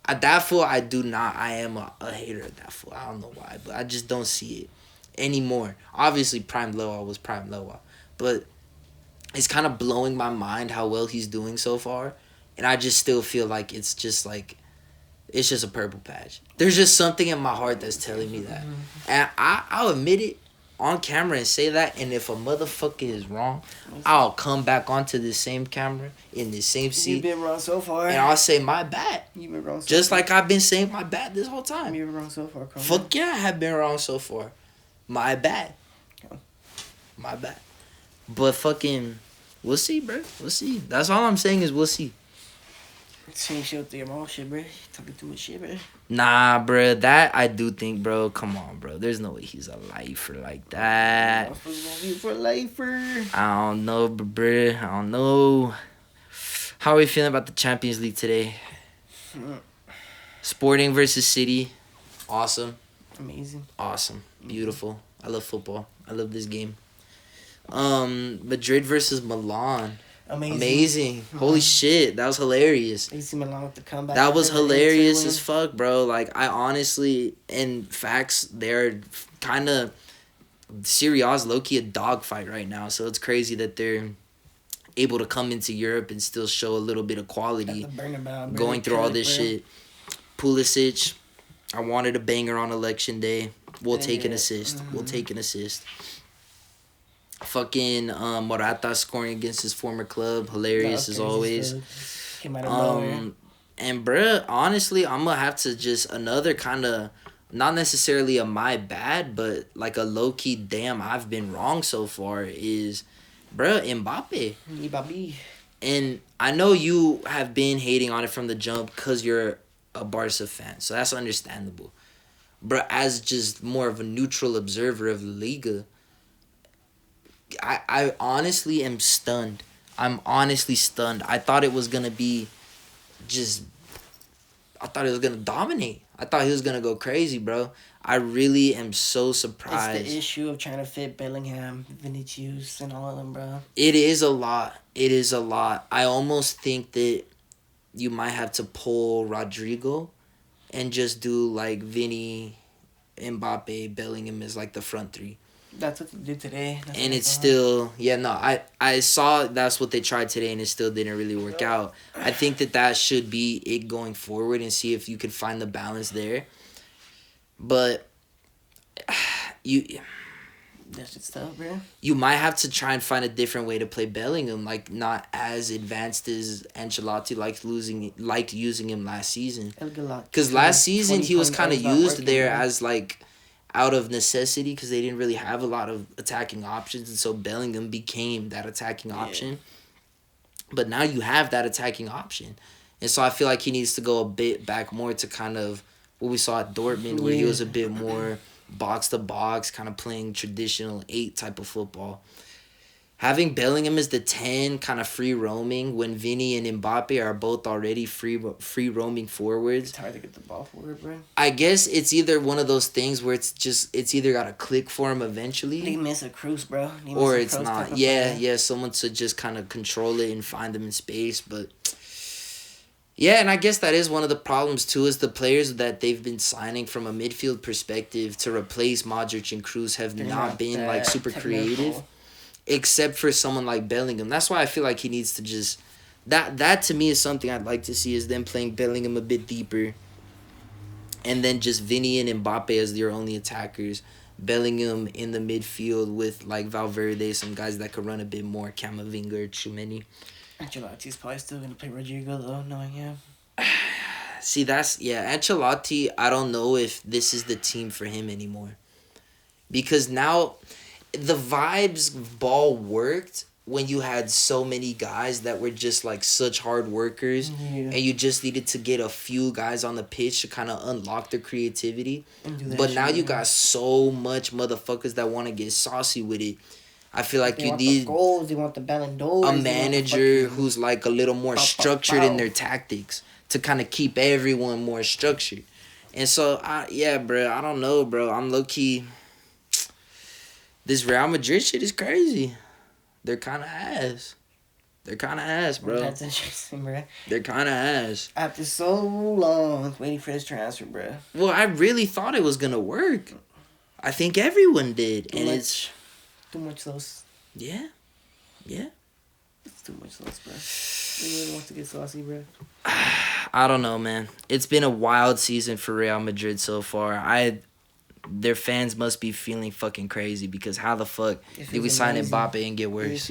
At that fool, I do not. I am a hater of that fool. I don't know why, but I just don't see it anymore. Obviously, Prime Loa was Prime Loa. But it's kind of blowing my mind how well he's doing so far. And I just still feel like it's just a purple patch. There's just something in my heart that's telling me that. And I'll admit it on camera and say that, and if a motherfucker is wrong, I'll come back onto this same camera in this same seat. You've been wrong so far. And I'll say my bad. You've been wrong so just far. Like I've been saying my bad this whole time. You've been wrong so far, Fuck yeah, I have been wrong so far. My bad. My bad. But fucking, we'll see, bro. We'll see. That's all I'm saying is we'll see. Same shit with your mom shit, bro. Talking too much shit, bro. Nah, bro. That I do think, bro. Come on, bro. There's no way he's a lifer like that. I'm supposed to be for a lifer. I don't know, bro. I don't know. How are we feeling about the Champions League today? Sporting versus City. Awesome. Amazing. Awesome. Beautiful. I love football. I love this game. Madrid versus Milan. Amazing. Holy shit. That was hilarious. AC Milan with the comeback. That was hilarious as fuck, bro. Like, I honestly, in facts, they're kind of, Serie A's low-key a dogfight right now. So it's crazy that they're able to come into Europe and still show a little bit of quality going through all this shit. Pulisic, I wanted a banger on election day. We'll take an assist. We'll take an assist. Fucking Morata scoring against his former club. Hilarious as always. Came out of nowhere. And bruh, honestly, I'm gonna have to just another kind of, not necessarily a my bad, but like a low-key damn I've been wrong so far is, bruh, Mbappe. And I know you have been hating on it from the jump because you're a Barca fan, so that's understandable. But as just more of a neutral observer of La Liga, I honestly am stunned. I'm honestly stunned. I thought it was going to be I thought it was going to dominate. I thought he was going to go crazy, bro. I really am so surprised. It's the issue of trying to fit Bellingham, Vinicius, and all of them, bro. It is a lot. It is a lot. I almost think that you might have to pull Rodrigo and just do like Vinny, Mbappe, Bellingham as like the front three. That's what they did today. And it's still, I saw that's what they tried today and it still didn't really work out. I think that should be it going forward and see if you can find the balance there. But that's just tough, bro. You might have to try and find a different way to play Bellingham, like not as advanced as Ancelotti liked using him last season. Because last season he was kind of used there as like out of necessity because they didn't really have a lot of attacking options, and so Bellingham became that attacking option. But now you have that attacking option, and so I feel like he needs to go a bit back more to kind of what we saw at Dortmund, where he was a bit more box to box, kind of playing traditional 8 type of football. Having Bellingham as the 10, kind of free roaming, when Vinny and Mbappe are both already free roaming forwards. It's hard to get the ball forward, bro. I guess it's either one of those things where it's either got to click for him eventually. They miss a Cruz, bro. Or it's not. Yeah, someone to just kind of control it and find them in space, but yeah, and I guess that is one of the problems too, is the players that they've been signing from a midfield perspective to replace Modric and Cruz have not been like super creative, except for someone like Bellingham. That's why I feel like he needs to just that to me is something I'd like to see, is them playing Bellingham a bit deeper, and then just Vinny and Mbappe as their only attackers. Bellingham in the midfield with like Valverde, some guys that could run a bit more, Camavinga or Tchouameni. Ancelotti's probably still gonna play Rodrigo though, knowing him. See, Ancelotti, I don't know if this is the team for him anymore. Because now the vibes ball worked when you had so many guys that were just like such hard workers, and you just needed to get a few guys on the pitch to kind of unlock their creativity. But now you got so much motherfuckers that want to get saucy with it. I feel like you need the goals, they want the Ballon d'Or, a manager who's like a little more structured in their tactics to kind of keep everyone more structured. And so, bro, I don't know, bro. I'm low-key... This Real Madrid shit is crazy. They're kind of ass. Bro. That's interesting, bro. They're kind of ass. After so long waiting for this transfer, bro. Well, I really thought it was going to work. I think everyone did. It's... Too much sauce. Yeah. It's too much sauce, bro. Anyone wants to get saucy, bro? I don't know, man. It's been a wild season for Real Madrid so far. Their fans must be feeling fucking crazy because how the fuck did we sign Mbappe and get worse?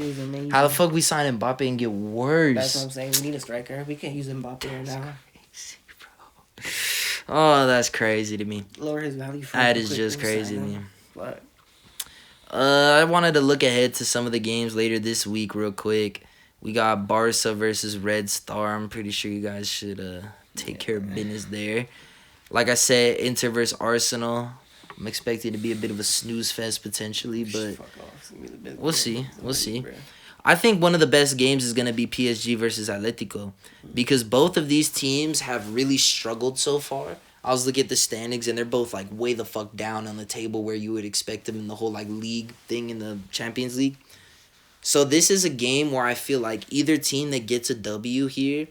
How the fuck we sign Mbappe and get worse? That's what I'm saying. We need a striker. We can't use Mbappe right now. Crazy, bro. Oh, that's crazy to me. Lower his value. That is just crazy to me. What? I wanted to look ahead to some of the games later this week real quick. We got Barca versus Red Star. I'm pretty sure you guys should take care of business there. Like I said, Inter versus Arsenal. I'm expecting to be a bit of a snooze fest potentially, but we'll see. I think one of the best games is going to be PSG versus Atletico because both of these teams have really struggled so far. I was looking at the standings, and they're both, like, way the fuck down on the table where you would expect them in the whole, like, league thing in the Champions League. So this is a game where I feel like either team that gets a W here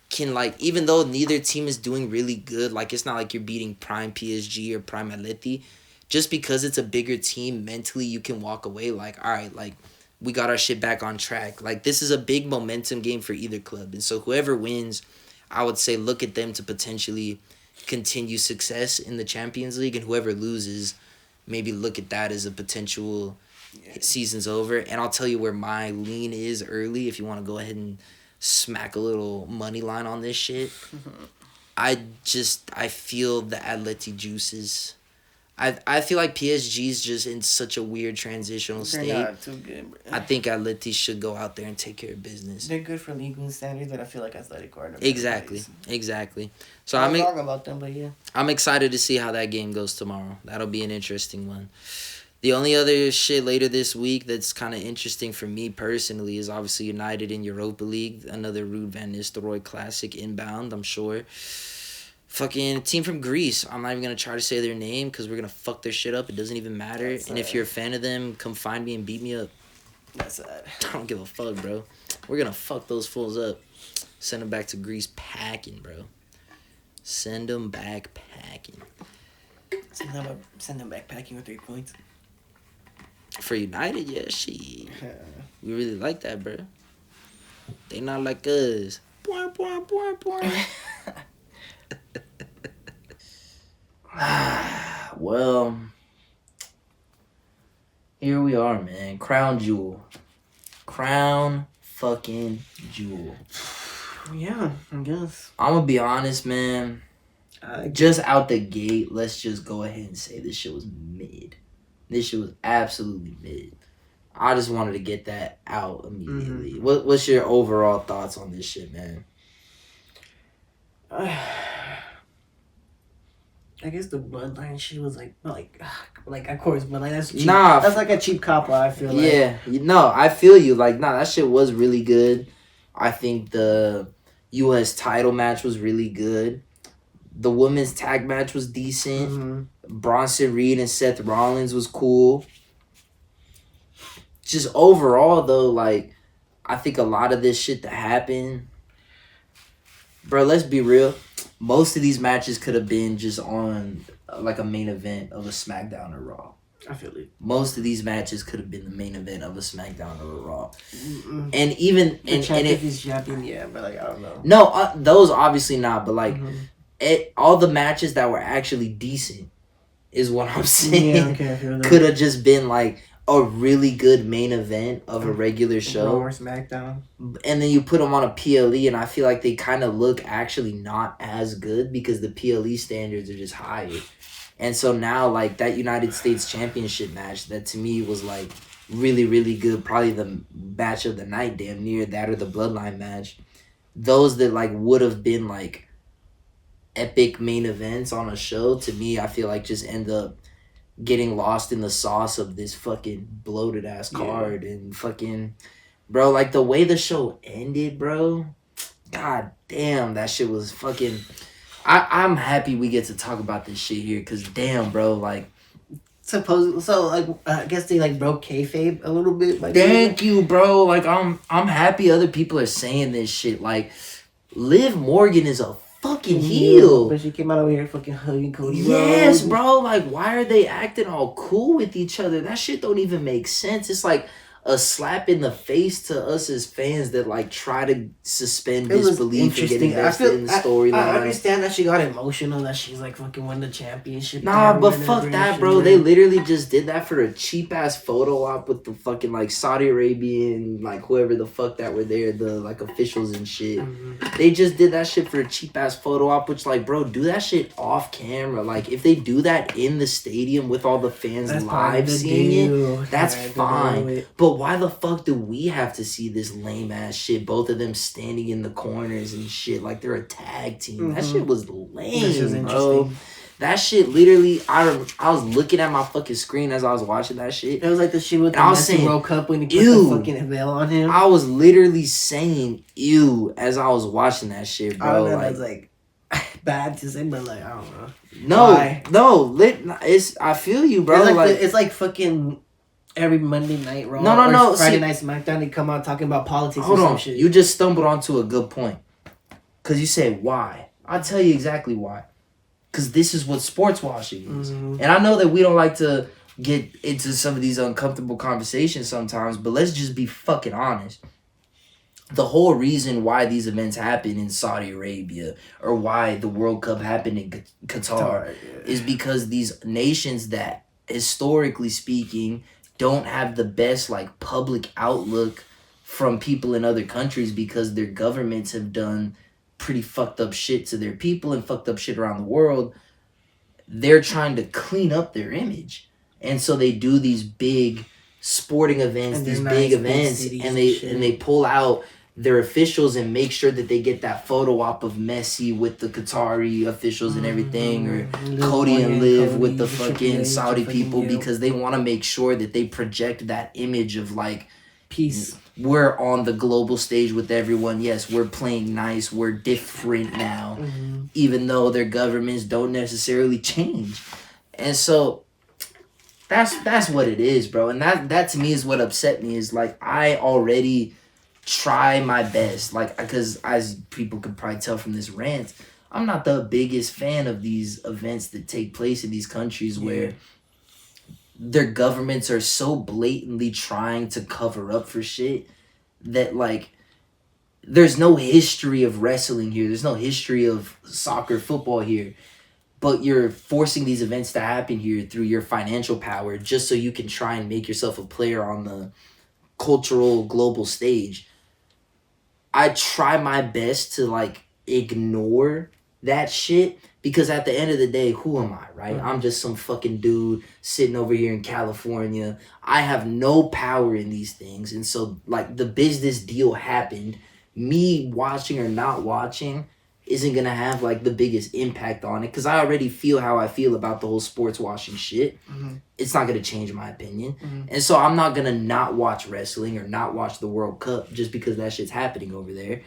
can, like, even though neither team is doing really good, like, it's not like you're beating prime PSG or prime Atleti. Just because it's a bigger team, mentally you can walk away like, all right, like, we got our shit back on track. Like, this is a big momentum game for either club. And so whoever wins, I would say look at them to potentially continue success in the Champions League, and whoever loses, maybe look at that as a potential season's over. And I'll tell you where my lean is early if you want to go ahead and smack a little money line on this shit. I feel the Atleti juices. I feel like PSG's just in such a weird transitional state. They're not too good, bro. I think Atleti should go out there and take care of business. They're good for league standards, but I feel like Atletico are Exactly. So I'm wrong about them, but yeah. I'm excited to see how that game goes tomorrow. That'll be an interesting one. The only other shit later this week that's kind of interesting for me personally is obviously United in Europa League. Another Ruud van Nistelrooy classic inbound, I'm sure. Fucking team from Greece. I'm not even going to try to say their name because we're going to fuck their shit up. It doesn't even matter. And if you're a fan of them, come find me and beat me up. That's sad. I don't give a fuck, bro. We're going to fuck those fools up. Send them back to Greece packing, bro. Send them back packing. Send them back packing with 3 points. For United, yeah, shit. We really like that, bro. They not like us. Well, here we are, man. Crown jewel. Crown fucking jewel. Yeah, I guess. I'm gonna be honest, man. Just out the gate, let's just go ahead and say this shit was mid. This shit was absolutely mid. I just wanted to get that out immediately. Mm-hmm. What's your overall thoughts on this shit, man? I guess the bloodline shit was like of course, but like that's cheap. That's like a cheap cop out, I feel like. Yeah, no, I feel you. Like, that shit was really good. I think the U.S. title match was really good. The women's tag match was decent. Mm-hmm. Bronson Reed and Seth Rollins was cool. Just overall, though, like, I think a lot of this shit that happened, bro, let's be real. Most of these matches could have been just on, like, a main event of a SmackDown or Raw. I feel it. Most of these matches could have been the main event of a SmackDown or a Raw. Mm-mm. And even... If he's champion, yeah, but, like, I don't know. No, those obviously not, but, like, all the matches that were actually decent, is what I'm saying. Yeah, okay, I feel that. Could have just been like a really good main event of a regular show. Raw or SmackDown. And then you put them on a PLE, and I feel like they kind of look actually not as good because the PLE standards are just higher. And so now, like, that United States Championship match, that to me was, like, really, really good. Probably the match of the night, damn near, that or the Bloodline match. Those that, like, would have been, like, epic main events on a show, to me, I feel like just end up getting lost in the sauce of this fucking bloated ass card. And fucking, bro, like the way the show ended, bro, god damn, that shit was fucking, I'm happy we get to talk about this shit here, because damn, bro, like, I guess they like broke kayfabe a little bit. Thank you, bro. Like, I'm happy other people are saying this shit. Like, Liv Morgan is a fucking heel. But she came out over here fucking hugging Cody. Yes, bro. Like, why are they acting all cool with each other? That shit don't even make sense. It's like a slap in the face to us as fans that like try to suspend disbelief and get invested in the storyline. I understand that she got emotional, that she's like fucking won the championship. Nah, but fuck that, bro. They literally just did that for a cheap ass photo op with the fucking like Saudi Arabian, like whoever the fuck that were there, the like officials and shit. Mm-hmm. They just did that shit for a cheap ass photo op, which like, bro, do that shit off camera. Like, if they do that in the stadium with all the fans live seeing it, that's fine. But why the fuck do we have to see this lame ass shit? Both of them standing in the corners and shit like they're a tag team. Mm-hmm. That shit was lame, bro. That shit literally, I was looking at my fucking screen as I was watching that shit. It was like the shit with the Messi World Cup when he put the fucking veil on him. I was literally saying ew as I was watching that shit, bro. I don't know, like, it's like bad to say, but like, I don't know. No, I feel you, bro. It's like fucking every Monday night Raw. No. Friday night SmackDown, they come out talking about politics Hold or some on. shit. You just stumbled onto a good point. Because you said why. I'll tell you exactly why. Because this is what sports washing is. Mm-hmm. And I know that we don't like to get into some of these uncomfortable conversations sometimes, but let's just be fucking honest. The whole reason why these events happen in Saudi Arabia or why the World Cup happened in Qatar is because these nations that, historically speaking, don't have the best like public outlook from people in other countries because their governments have done pretty fucked up shit to their people and fucked up shit around the world. They're trying to clean up their image. And so they do these big sporting events, these big events, and they pull out their officials and make sure that they get that photo op of Messi with the Qatari officials and everything, or Cody and Liv with the fucking Saudi people, because they want to make sure that they project that image of like, peace. We're on the global stage with everyone. Yes, we're playing nice. We're different now, even though their governments don't necessarily change. And so that's what it is, bro. And that to me is what upset me, is like, I already try my best, like, because as people could probably tell from this rant, I'm not the biggest fan of these events that take place in these countries where their governments are so blatantly trying to cover up for shit that, like, there's no history of wrestling here, there's no history of soccer, football here, but you're forcing these events to happen here through your financial power just so you can try and make yourself a player on the cultural global stage. I try my best to like ignore that shit, because at the end of the day, who am I, right? I'm just some fucking dude sitting over here in California. I have no power in these things. And so like the business deal happened. Me watching or not watching isn't going to have like the biggest impact on it, because I already feel how I feel about the whole sports washing shit. It's not going to change my opinion. And so I'm not going to not watch wrestling or not watch the World Cup just because that shit's happening over there.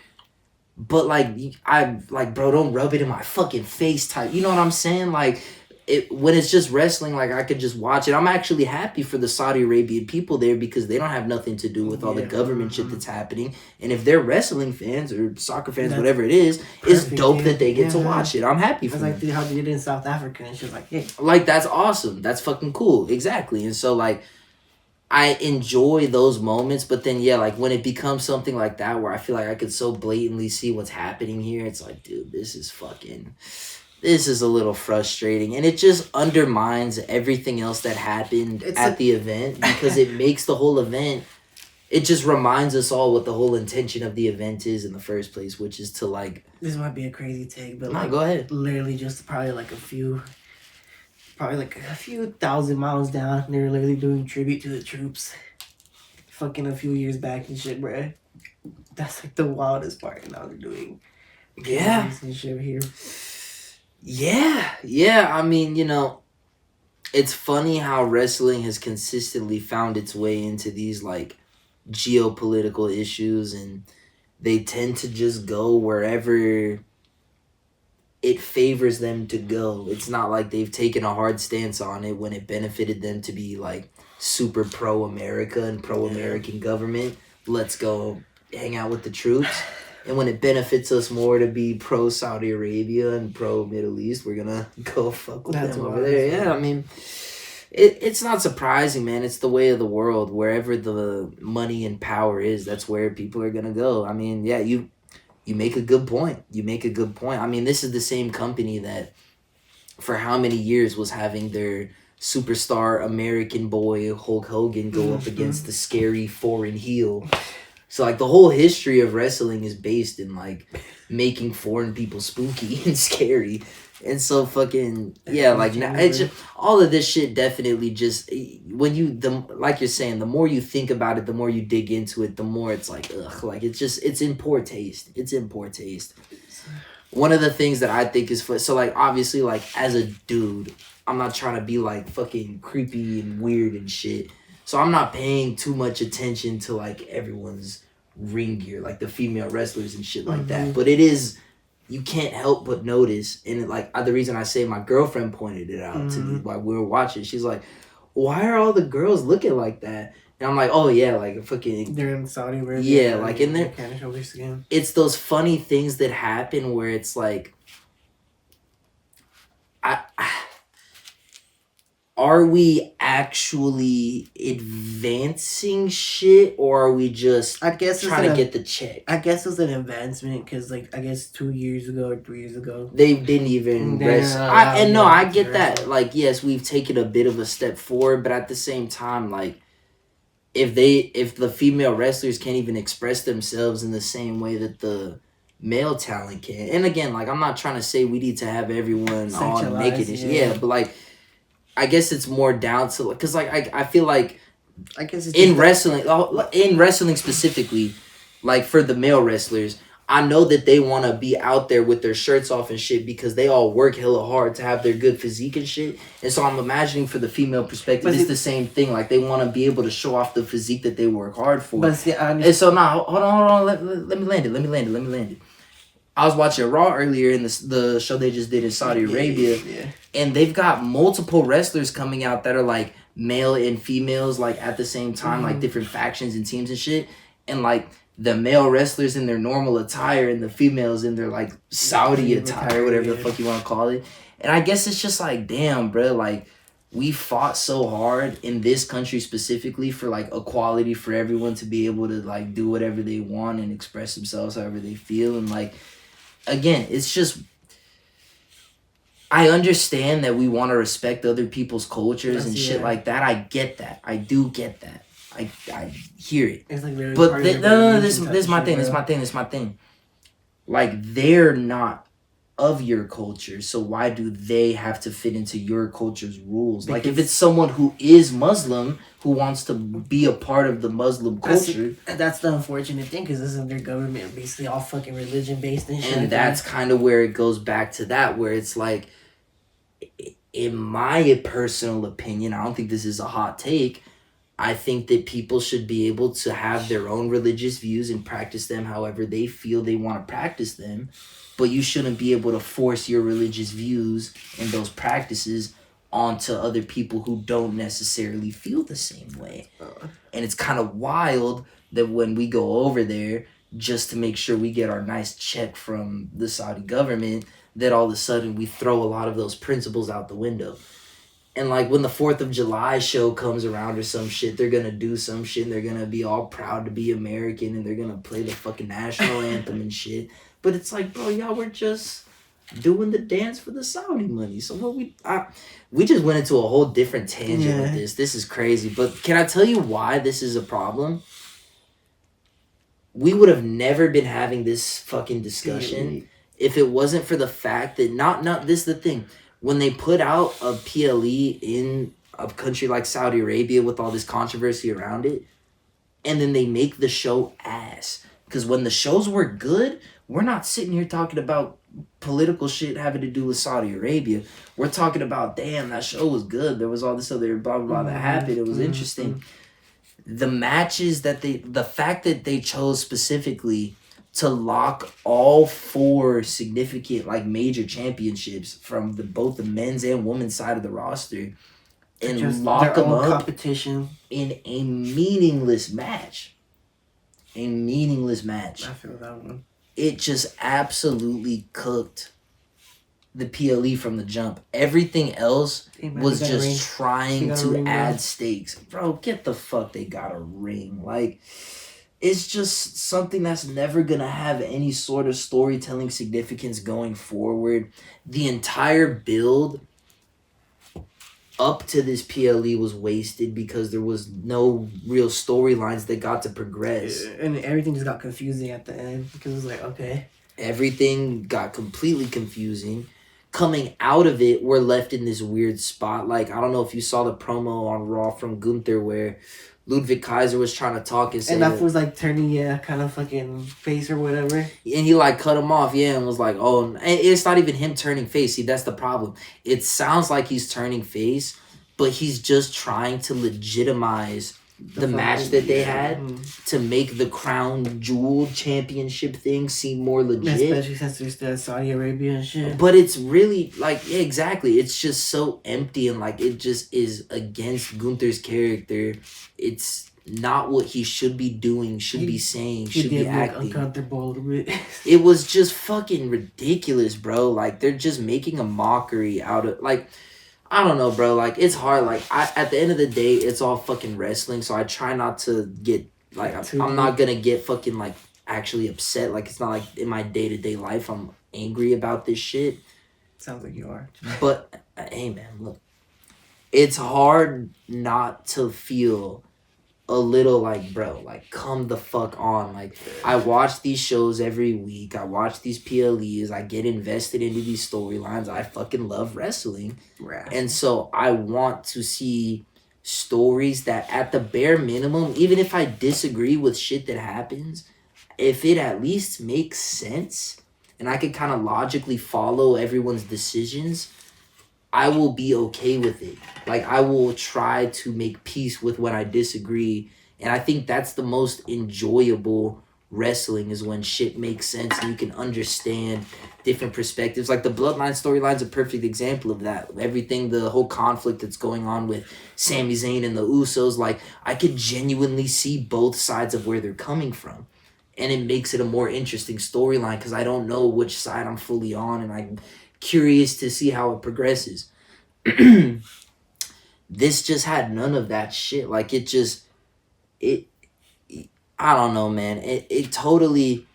But like, I like, bro, don't rub it in my fucking face type. You know what I'm saying? Like, when it's just wrestling, like, I could just watch it. I'm actually happy for the Saudi Arabian people there, because they don't have nothing to do with all the government shit that's happening. And if they're wrestling fans or soccer fans, whatever it is, it's dope that they get to watch it. I'm happy for them. It's like how they did it in South Africa and shit, like, hey. Like, that's awesome. That's fucking cool. Exactly. And so, like, I enjoy those moments, but then, like, when it becomes something like that where I feel like I could so blatantly see what's happening here, it's like, dude, this is fucking... this is a little frustrating, and it just undermines everything else that happened at the event, because it makes the whole event, it just reminds us all what the whole intention of the event is in the first place, which is to like, this might be a crazy take, but nah, like, go ahead. literally just probably like a few thousand miles down, they were literally doing tribute to the troops fucking a few years back and shit, bruh. That's like the wildest part. And now they're doing and shit here. Yeah. I mean, you know, it's funny how wrestling has consistently found its way into these like geopolitical issues, and they tend to just go wherever it favors them to go. It's not like they've taken a hard stance on it when it benefited them to be like super pro America and pro American government. Let's go hang out with the troops. And when it benefits us more to be pro Saudi Arabia and pro Middle East, we're gonna go fuck with them over there. Yeah, I mean, it's not surprising, man. It's the way of the world. Wherever the money and power is, that's where people are gonna go. I mean, yeah, you make a good point. I mean, this is the same company that for how many years was having their superstar American boy Hulk Hogan go up against the scary foreign heel. So like the whole history of wrestling is based in like making foreign people spooky and scary. And so fucking yeah, like now it's just, all of this shit definitely just when you like you're saying, the more you think about it, the more you dig into it, the more it's like ugh, like it's in poor taste. It's in poor taste. One of the things that I think is so like obviously like as a dude, I'm not trying to be like fucking creepy and weird and shit. So I'm not paying too much attention to like everyone's ring gear, like the female wrestlers and shit like that. But it is, you can't help but notice, and like the reason I say my girlfriend pointed it out to me while we were watching. She's like, "Why are all the girls looking like that?" And I'm like, "Oh yeah, like fucking they're in Saudi Arabia. Yeah, like in there. It's those funny things that happen where it's like, are we actually advancing shit, or are we just trying to get the check? I guess it's an advancement because, like, I guess 2 years ago or 3 years ago, they didn't even rest. I get that. Like, yes, we've taken a bit of a step forward, but at the same time, like, if the female wrestlers can't even express themselves in the same way that the male talent can, and again, like, I'm not trying to say we need to have everyone all naked, but like, I guess it's more down to like, cause like I feel like, I guess it's in wrestling specifically, like for the male wrestlers, I know that they want to be out there with their shirts off and shit because they all work hella hard to have their good physique and shit. And so I'm imagining for the female perspective, it's the same thing. Like they want to be able to show off the physique that they work hard for. But see, and so now, hold on, let me land it. I was watching Raw earlier in the show they just did in Saudi Arabia, and they've got multiple wrestlers coming out that are like male and females like at the same time, like different factions and teams and shit, and like the male wrestlers in their normal attire and the females in their like Saudi attire, whatever the fuck you want to call it. And I guess it's just like, damn, bro, like we fought so hard in this country specifically for like equality for everyone to be able to like do whatever they want and express themselves however they feel. And like, again, it's just, I understand that we want to respect other people's cultures and shit like that. I get that. I do get that. I hear it. It's like but this is my thing. Like, they're not of your culture, so why do they have to fit into your culture's rules? Because, like, if it's someone who is Muslim who wants to be a part of the Muslim culture, that's the unfortunate thing, because isn't their government basically all fucking religion based and shit? And that's kind of where it goes back to that, where it's like, in my personal opinion, I don't think this is a hot take, I think that people should be able to have their own religious views and practice them however they feel they want to practice them. But you shouldn't be able to force your religious views and those practices onto other people who don't necessarily feel the same way. And it's kind of wild that when we go over there just to make sure we get our nice check from the Saudi government, that all of a sudden we throw a lot of those principles out the window. And like when the 4th of July show comes around or some shit, they're going to do some shit and they're going to be all proud to be American and they're going to play the fucking national anthem and shit. But it's like, bro, y'all were just doing the dance for the Saudi money. So what we just went into a whole different tangent with this. This is crazy. But can I tell you why this is a problem? We would have never been having this fucking discussion if it wasn't for the fact that not this is the thing. When they put out a PLE in a country like Saudi Arabia with all this controversy around it, and then they make the show ass. Because when the shows were good, we're not sitting here talking about political shit having to do with Saudi Arabia. We're talking about, damn, that show was good. There was all this other blah, blah, blah that happened. It was interesting. The matches the fact that they chose specifically to lock all 4 significant, like, major championships from both the men's and women's side of the roster and just lock them up competition in a meaningless match. I feel that one. It just absolutely cooked the PLE from the jump. Everything else was just trying to add stakes. Bro, get the fuck they got a ring. Like, it's just something that's never going to have any sort of storytelling significance going forward. The entire build up to this PLE was wasted because there was no real storylines that got to progress. And everything just got confusing at the end because it was like, okay. Everything got completely confusing. Coming out of it, we're left in this weird spot. Like, I don't know if you saw the promo on Raw from Gunther where Ludwig Kaiser was trying to talk and say... And that was like turning, kind of fucking face or whatever. And he like cut him off, and was like, oh... And it's not even him turning face. See, that's the problem. It sounds like he's turning face, but he's just trying to legitimize the match that they had to make the crown jewel championship thing seem more legit. Especially since there's the Saudi Arabia and shit. But it's really, like, yeah, exactly. It's just so empty and, like, it just is against Gunther's character. It's not what he should be doing, should be saying, should be acting. Uncomfortable a little bit. It was just fucking ridiculous, bro. Like, they're just making a mockery out of, like... I don't know, bro. Like, it's hard. Like, at the end of the day, it's all fucking wrestling. So I try not to get, like, I'm not going to get fucking, like, actually upset. Like, it's not like in my day-to-day life I'm angry about this shit. Sounds like you are. But, hey, man, look. It's hard not to feel a little like, bro, like, come the fuck on. Like, I watch these shows every week. I watch these PLEs. I get invested into these storylines. I fucking love wrestling. And so I want to see stories that at the bare minimum, even if I disagree with shit that happens, if it at least makes sense and I can kind of logically follow everyone's decisions, I will be okay with it. Like, I will try to make peace with when I disagree. And I think that's the most enjoyable wrestling, is when shit makes sense and you can understand different perspectives. Like, the Bloodline storyline's a perfect example of that. Everything, the whole conflict that's going on with Sami Zayn and the Usos, like, I could genuinely see both sides of where they're coming from. And it makes it a more interesting storyline because I don't know which side I'm fully on, and I'm curious to see how it progresses. This just had none of that shit. Like, I don't know, man. It totally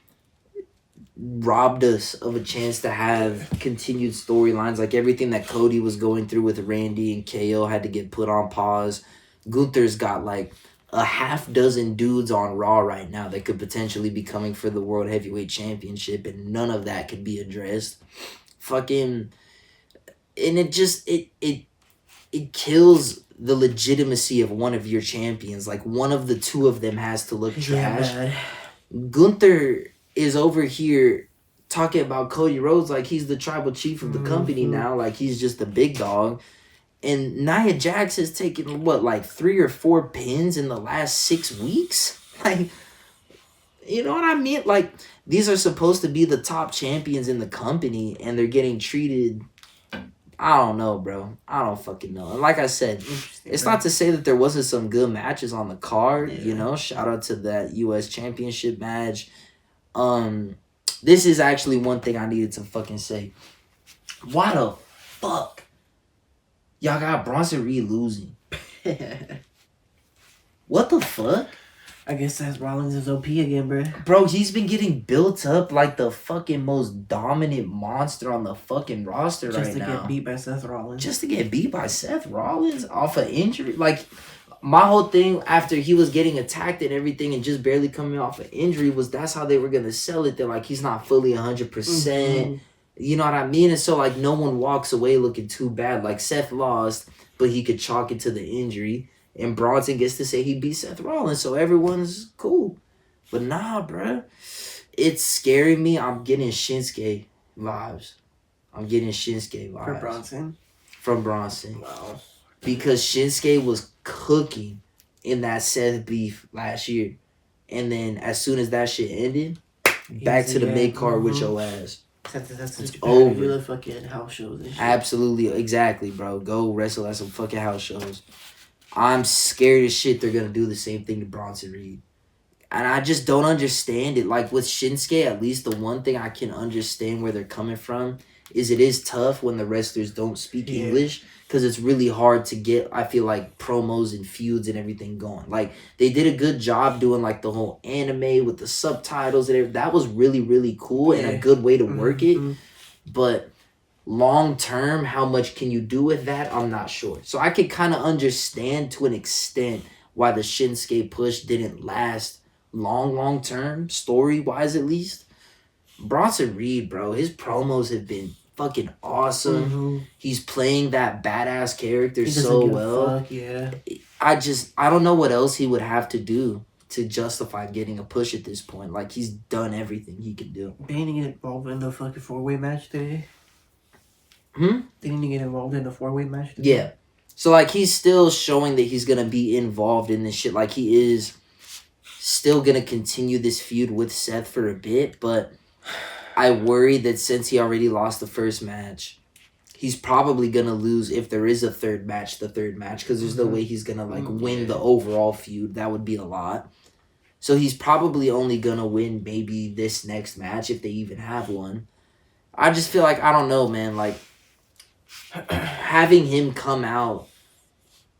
robbed us of a chance to have continued storylines. Like, everything that Cody was going through with Randy and KO had to get put on pause. Gunther's got like a half dozen dudes on Raw right now that could potentially be coming for the World Heavyweight Championship, and none of that could be addressed. Fucking... And it just... It kills the legitimacy of one of your champions. Like, one of the two of them has to look trash. Yeah, Gunther is over here talking about Cody Rhodes like he's the tribal chief of the company now. Like, he's just the big dog. And Nia Jax has taken, what, like 3 or 4 pins in the last 6 weeks? Like, you know what I mean? Like, these are supposed to be the top champions in the company, and they're getting treated... I don't know, bro. I don't fucking know. And like I said, it's not to say that there wasn't some good matches on the card, you know? Shout out to that U.S. Championship match. This is actually one thing I needed to fucking say. Why the fuck y'all got Bronson Reed losing? What the fuck? I guess Seth Rollins is OP again, bro. Bro, he's been getting built up like the fucking most dominant monster on the fucking roster Just right now. to get beat by Seth Rollins. Just to get beat by Seth Rollins off an injury. Like, my whole thing after he was getting attacked and everything and just barely coming off an injury was that's how they were going to sell it. They're like, he's not fully 100%. Mm-hmm. You know what I mean? And so, like, no one walks away looking too bad. Like, Seth lost, but he could chalk it to the injury. And Bronson gets to say he beat Seth Rollins, so everyone's cool. But nah, bruh. It's scaring me. I'm getting Shinsuke vibes. From Bronson. Wow. Because Shinsuke was cooking in that Seth beef last year. And then as soon as that shit ended, back to the mid-card with your ass. It's over. The fucking house shows and shit. Absolutely. Exactly, bro. Go wrestle at some fucking house shows. I'm scared as shit they're going to do the same thing to Bronson Reed. And I just don't understand it. Like, with Shinsuke, at least the one thing I can understand where they're coming from is it is tough when the wrestlers don't speak English because it's really hard to get, I feel like, promos and feuds and everything going. Like, they did a good job doing, like, the whole anime with the subtitles and everything. That was really, really cool and a good way to work it. But long term, how much can you do with that? I'm not sure. So I could kind of understand to an extent why the Shinsuke push didn't last long term, story wise at least. Bronson Reed, bro, his promos have been fucking awesome. Mm-hmm. He's playing that badass character so well. Fuck, yeah. I don't know what else he would have to do to justify getting a push at this point. Like, he's done everything he could do. Didn't he get involved in the fucking 4-way match today? Didn't he get involved in the 4-way match today? Yeah. So, like, he's still showing that he's going to be involved in this shit. Like, he is still going to continue this feud with Seth for a bit. But I worry that since he already lost the first match, he's probably going to lose if there is a third match. Because there's no way he's going to, like, win the overall feud. That would be a lot. So he's probably only going to win maybe this next match if they even have one. I just feel like, I don't know, man. Like, having him come out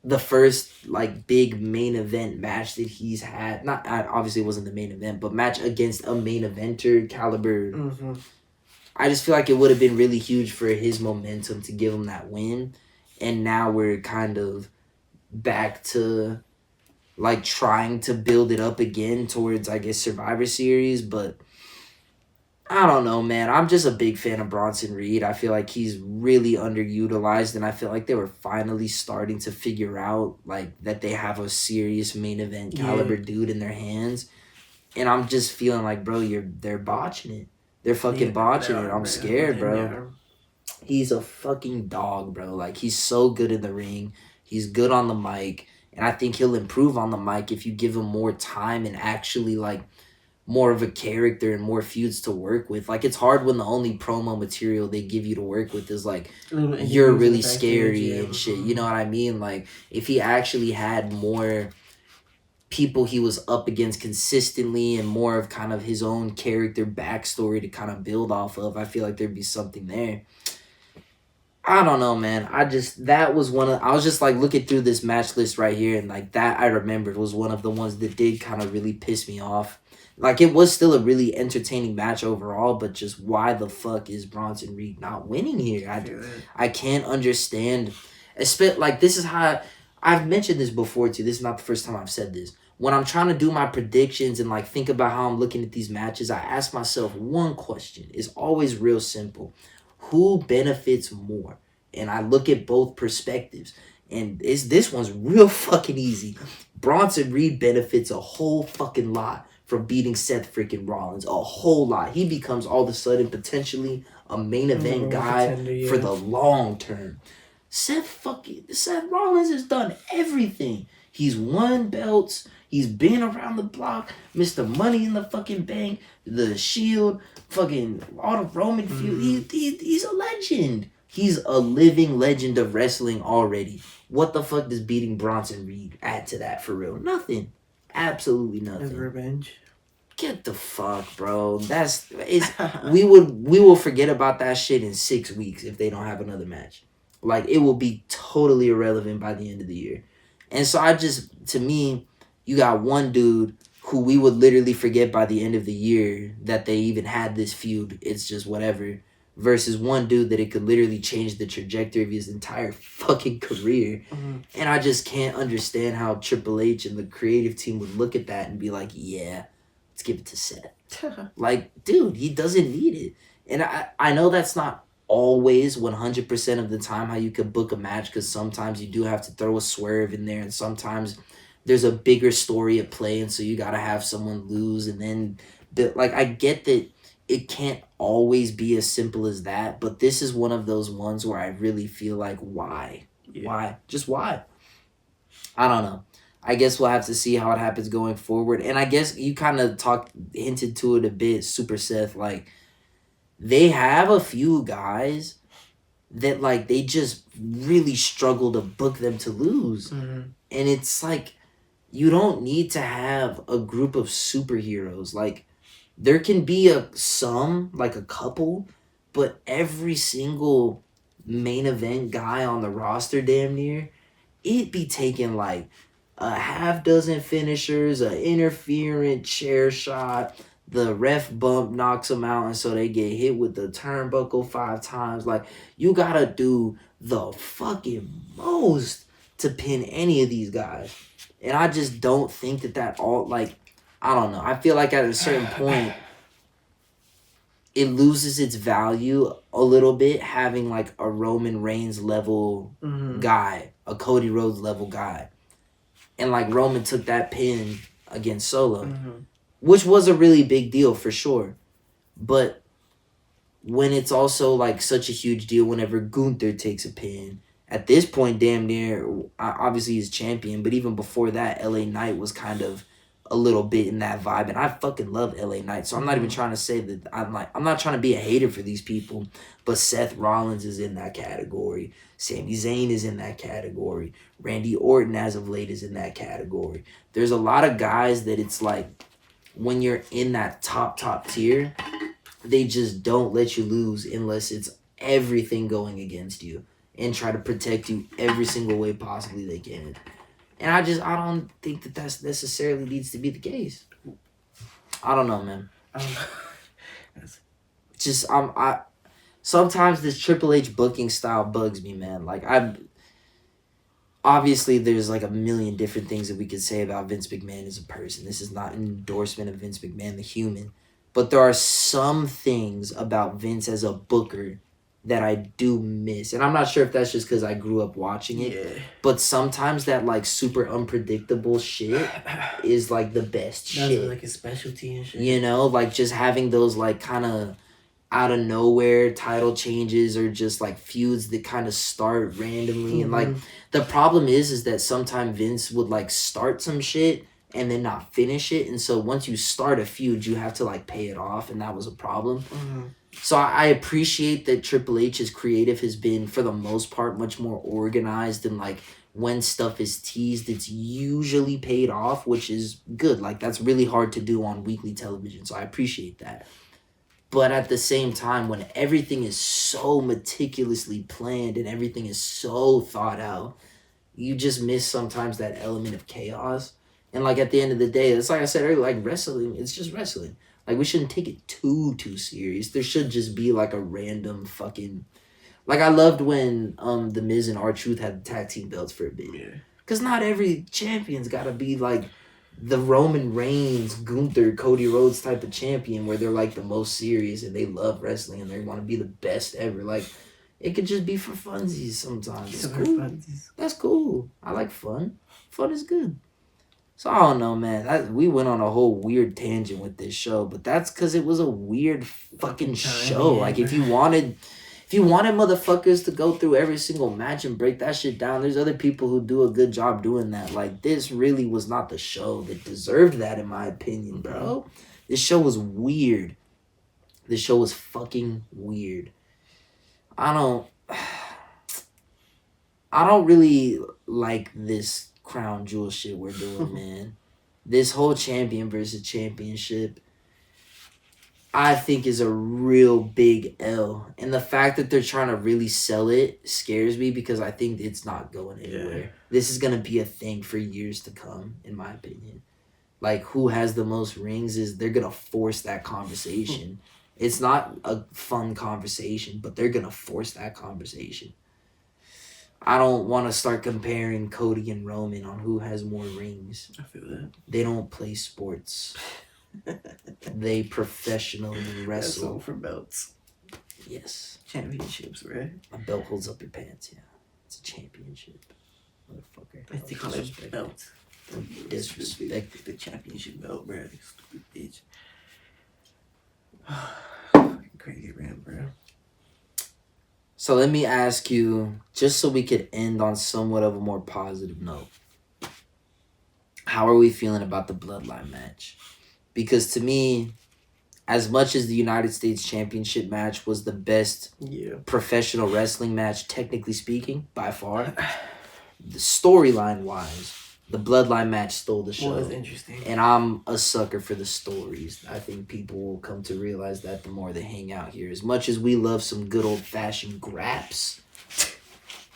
the first, like, big main event match that he's had, not obviously it wasn't the main event, but match against a main eventer caliber, I just feel like it would have been really huge for his momentum to give him that win. And now we're kind of back to, like, trying to build it up again towards, I guess, Survivor Series, but I don't know, man. I'm just a big fan of Bronson Reed. I feel like he's really underutilized, and I feel like they were finally starting to figure out, like, that they have a serious main event caliber dude in their hands. And I'm just feeling like, bro, they're botching it. They're fucking botching it. I'm scared, bro. He's a fucking dog, bro. Like, he's so good in the ring. He's good on the mic. And I think he'll improve on the mic if you give him more time and actually, like, more of a character and more feuds to work with. Like, it's hard when the only promo material they give you to work with is, like, you're really scary and shit. You know what I mean? Like, if he actually had more people he was up against consistently and more of kind of his own character backstory to kind of build off of, I feel like there'd be something there. I don't know, man. I was just, like, looking through this match list right here, and, like, that I remembered was one of the ones that did kind of really piss me off. Like, it was still a really entertaining match overall, but just why the fuck is Bronson Reed not winning here? I can't understand. Like, this is how... I've mentioned this before, too. This is not the first time I've said this. When I'm trying to do my predictions and, like, think about how I'm looking at these matches, I ask myself one question. It's always real simple. Who benefits more? And I look at both perspectives. And this one's real fucking easy. Bronson Reed benefits a whole fucking lot from beating Seth freaking Rollins. A whole lot. He becomes all of a sudden potentially a main event guy for the long term. Seth Rollins has done everything. He's won belts. He's been around the block. Mr. Money in the fucking Bank. The Shield. Fucking all the Roman feud. He's a legend. He's a living legend of wrestling already. What the fuck does beating Bronson Reed add to that for real? Nothing. Absolutely nothing. His revenge. Get the fuck, bro. We will forget about that shit in 6 weeks if they don't have another match. Like, it will be totally irrelevant by the end of the year. And so to me, you got one dude who we would literally forget by the end of the year that they even had this feud. It's just whatever. Versus one dude that it could literally change the trajectory of his entire fucking career. Mm-hmm. And I just can't understand how Triple H and the creative team would look at that and be like, yeah, let's give it to Seth. Like, dude, he doesn't need it. And I know that's not always 100% of the time how you could book a match, because sometimes you do have to throw a swerve in there, and sometimes there's a bigger story at play, and so you got to have someone lose. And then, like, I get that it can't always be as simple as that, but this is one of those ones where I really feel like, why? Yeah. Why? Just why? I don't know. I guess we'll have to see how it happens going forward. And I guess you kind of hinted to it a bit, Super Seth. Like, they have a few guys that, like, they just really struggle to book them to lose. Mm-hmm. And it's like, you don't need to have a group of superheroes. Like, there can be a couple, but every single main event guy on the roster, damn near, it'd be taking like a half dozen finishers, an interferent chair shot, the ref bump knocks them out, and so they get hit with the turnbuckle 5 times. Like, you gotta do the fucking most to pin any of these guys. And I just don't think that all, like, I don't know. I feel like at a certain point, it loses its value a little bit having like a Roman Reigns level guy, a Cody Rhodes level guy. And like Roman took that pin against Solo, which was a really big deal for sure. But when it's also like such a huge deal whenever Gunther takes a pin, at this point, damn near, obviously he's champion, but even before that, LA Knight was kind of a little bit in that vibe, and I fucking love LA Knight, so I'm not even trying to say that I'm not trying to be a hater for these people, but Seth Rollins is in that category, Sami Zayn is in that category, Randy Orton as of late is in that category. There's a lot of guys that it's like, when you're in that top tier, they just don't let you lose unless it's everything going against you, and try to protect you every single way possibly they can. And I don't think that that's necessarily needs to be the case. I don't know, man. Just I sometimes this Triple H booking style bugs me, man. Like, obviously there's like a million different things that we could say about Vince McMahon as a person. This is not an endorsement of Vince McMahon the human, but there are some things about Vince as a booker that I do miss. And I'm not sure if that's just because I grew up watching it. But sometimes that, like, super unpredictable shit is, like, the best shit. That's, like, his specialty and shit. You know? Like, just having those, like, kind of out of nowhere title changes, or just, like, feuds that kind of start randomly. And, like, the problem is that sometimes Vince would, like, start some shit and then not finish it. And so once you start a feud, you have to, like, pay it off. And that was a problem. So I appreciate that Triple H's creative has been, for the most part, much more organized, and like when stuff is teased, it's usually paid off, which is good. Like, that's really hard to do on weekly television, so I appreciate that. But at the same time, when everything is so meticulously planned and everything is so thought out, you just miss sometimes that element of chaos. And like, at the end of the day, it's like I said earlier, like, wrestling, it's just wrestling. Like, we shouldn't take it too serious. There should just be, like, a random fucking... Like, I loved when The Miz and R-Truth had the tag team belts for a bit. Because not every champion's got to be, like, the Roman Reigns, Gunther, Cody Rhodes type of champion where they're, like, the most serious and they love wrestling and they want to be the best ever. Like, it could just be for funsies sometimes. It's cool. That's cool. I like fun. Fun is good. So, I don't know, man. We went on a whole weird tangent with this show, but that's because it was a weird fucking show. Like, if you wanted motherfuckers to go through every single match and break that shit down, there's other people who do a good job doing that. Like, this really was not the show that deserved that, in my opinion, bro. This show was weird. This show was fucking weird. I don't really like this crown jewel shit we're doing, man. This whole champion versus championship, I think, is a real big L. And the fact that they're trying to really sell it scares me, because I think it's not going anywhere. This is going to be a thing for years to come, in my opinion. like who has the most rings is they're gonna force that conversation. It's not a fun conversation, but they're gonna force that conversation. I don't want to start comparing Cody and Roman on who has more rings. I feel that. They don't play sports. They professionally wrestle. Wrestle for belts. Yes. Championships, right? A belt holds up your pants, yeah. It's a championship. Motherfucker. I think call it belt. Disrespect. The championship belt, bro. Stupid bitch. Fucking crazy rant, bro. So let me ask you, just so we could end on somewhat of a more positive note. How are we feeling about the Bloodline match? Because to me, as much as the United States Championship match was the best professional wrestling match, technically speaking, by far, the storyline wise, the Bloodline match stole the show. Was interesting. And I'm a sucker for the stories. I think people will come to realize that the more they hang out here. As much as we love some good old fashioned graps,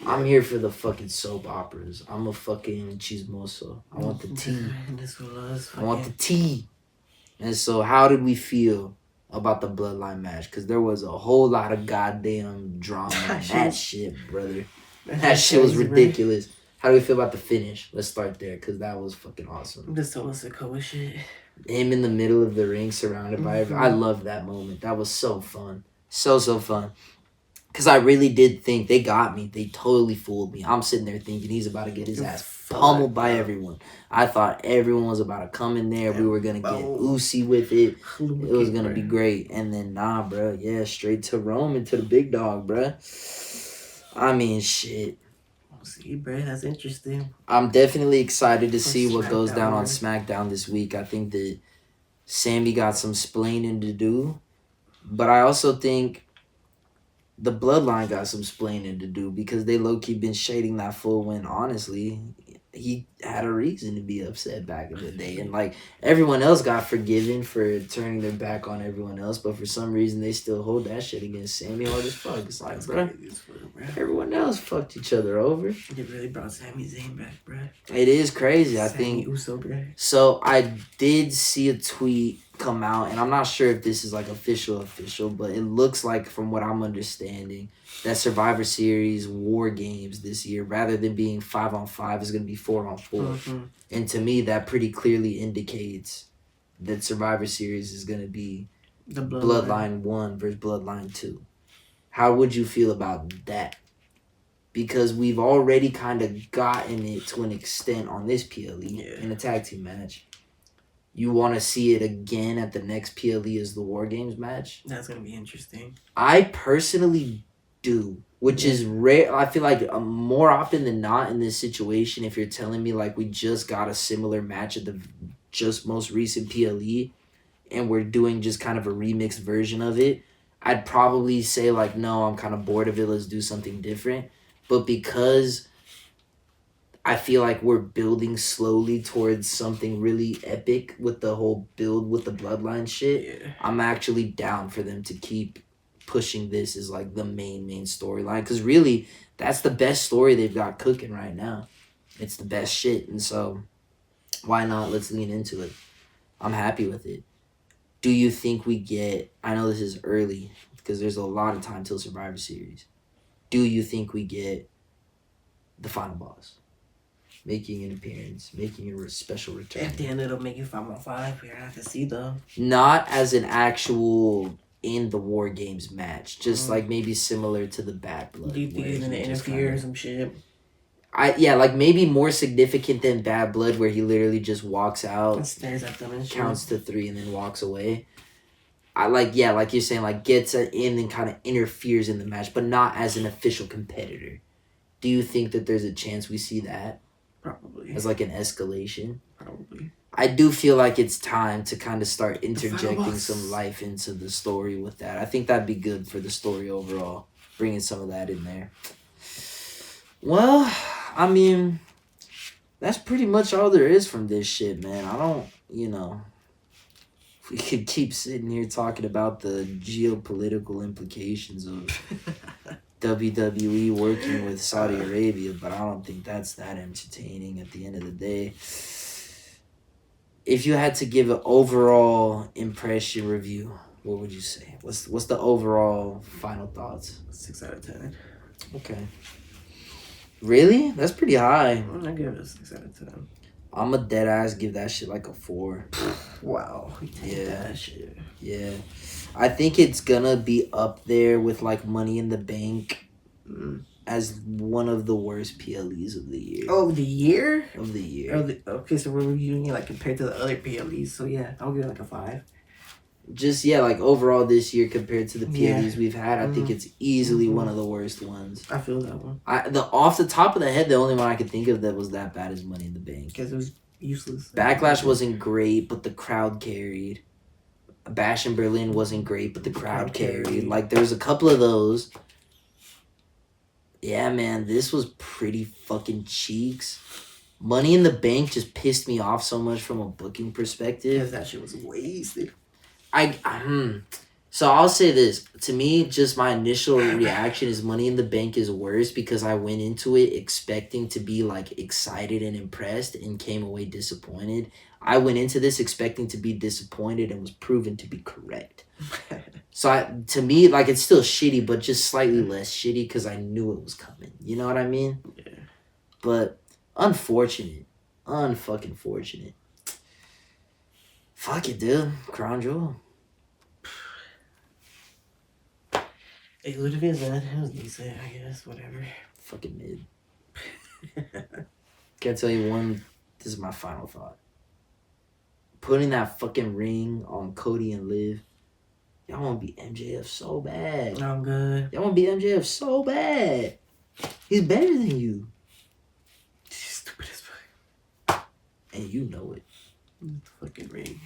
I'm here for the fucking soap operas. I'm a fucking chismoso. I want the tea. I want the tea. And so how did we feel about the Bloodline match? Because there was a whole lot of goddamn drama in that shit, brother. That shit was ridiculous. Bro. How do we feel about the finish? Let's start there, because that was fucking awesome. The Solo Sikoa shit. Him in the middle of the ring, surrounded by everyone. I loved that moment. That was so fun. So fun. Because I really did think they got me. They totally fooled me. I'm sitting there thinking he's about to get his ass pummeled by everyone. I thought everyone was about to come in there. We were going to get Uzi with it. It was going to be great. And then, nah, bro. Yeah, straight to Rome and to the big dog, bro. I mean, shit. See, bro, that's interesting. I'm definitely excited to see what goes down on SmackDown this week. I think that Sammy got some splaining to do. But I also think the Bloodline got some splaining to do because they low-key been shading that fool when, honestly, he had a reason to be upset back in the day. And, like, everyone else got forgiven for turning their back on everyone else, but for some reason they still hold that shit against Sammy hard as fuck. It's like, bro, everyone else fucked each other over. It really brought Sami Zayn back, bro. It is crazy, I think. Uso, bro. So I did see a tweet come out, and I'm not sure if this is like official, but it looks like, from what I'm understanding, that Survivor Series War Games this year, rather than being 5-on-5, is going to be 4-on-4. Mm-hmm. And to me, that pretty clearly indicates that Survivor Series is going to be the Bloodline 1 versus Bloodline 2. How would you feel about that? Because we've already kind of gotten it to an extent on this PLE in a tag team match. You want to see it again at the next PLE as the War Games match? That's going to be interesting. I personally do, which is rare. I feel like more often than not in this situation, if you're telling me like we just got a similar match at the just most recent PLE and we're doing just kind of a remixed version of it, I'd probably say like, no, I'm kind of bored of it. Let's do something different. But because I feel like we're building slowly towards something really epic with the whole build with the Bloodline shit, I'm actually down for them to keep pushing this as like the main storyline. Because really, that's the best story they've got cooking right now. It's the best shit. And so, why not? Let's lean into it. I'm happy with it. Do you think we get... I know this is early because there's a lot of time till Survivor Series. Do you think we get the final boss making an appearance, making a special return? At the end, it'll make you 5-on-5. We're gonna have to see, though. Not as an actual in the War Games match, just like maybe similar to the Bad Blood. Do you think he's gonna interfere or some shit? Like maybe more significant than Bad Blood, where he literally just walks out, and stares at them and shit. Counts to 3, and then walks away. I like you're saying, like gets in and kind of interferes in the match, but not as an official competitor. Do you think that there's a chance we see that? Probably. As like an escalation? Probably. I do feel like it's time to kind of start interjecting some life into the story with that. I think that'd be good for the story overall, bringing some of that in there. Well, I mean, that's pretty much all there is from this shit, man. I don't, we could keep sitting here talking about the geopolitical implications of WWE working with Saudi Arabia, but I don't think that's that entertaining at the end of the day. if you had to give an overall impression review, what would you say? What's the overall final thoughts? 6 out of 10. Okay. Really? That's pretty high. I'm gonna give it a 6 out of 10. I'm a dead ass give that shit like a 4. Wow. Yeah. That shit. Yeah. I think it's gonna be up there with like Money in the Bank as one of the worst PLEs of the year. Oh, the year? Of the year. Okay, so we're reviewing it like compared to the other PLEs. So yeah, I'll give it like a 5. Just like overall this year compared to the PLEs we've had, I think it's easily one of the worst ones. I feel that one. Off the top of the head, the only one I could think of that was that bad is Money in the Bank. Because it was useless. Backlash wasn't great, but the crowd carried. Bash in Berlin wasn't great, but the crowd carried. Like, there was a couple of those. Yeah, man, this was pretty fucking cheeks. Money in the Bank just pissed me off so much from a booking perspective. Because that shit was wasted. So I'll say this. To me, just my initial reaction is Money in the Bank is worse because I went into it expecting to be like excited and impressed and came away disappointed. I went into this expecting to be disappointed and was proven to be correct. So to me, like, it's still shitty, but just slightly less shitty because I knew it was coming. You know what I mean? Yeah. But unfortunate. Unfucking fortunate. Fuck it, dude. Crown Jewel. It would have been that. It was decent, I guess. Whatever. Fucking mid. Can't tell you one. This is my final thought. Putting that fucking ring on Cody and Liv. Y'all want to be MJF so bad. I'm good. Y'all want to be MJF so bad. He's better than you. Stupid as fuck. And you know it. Fucking ring.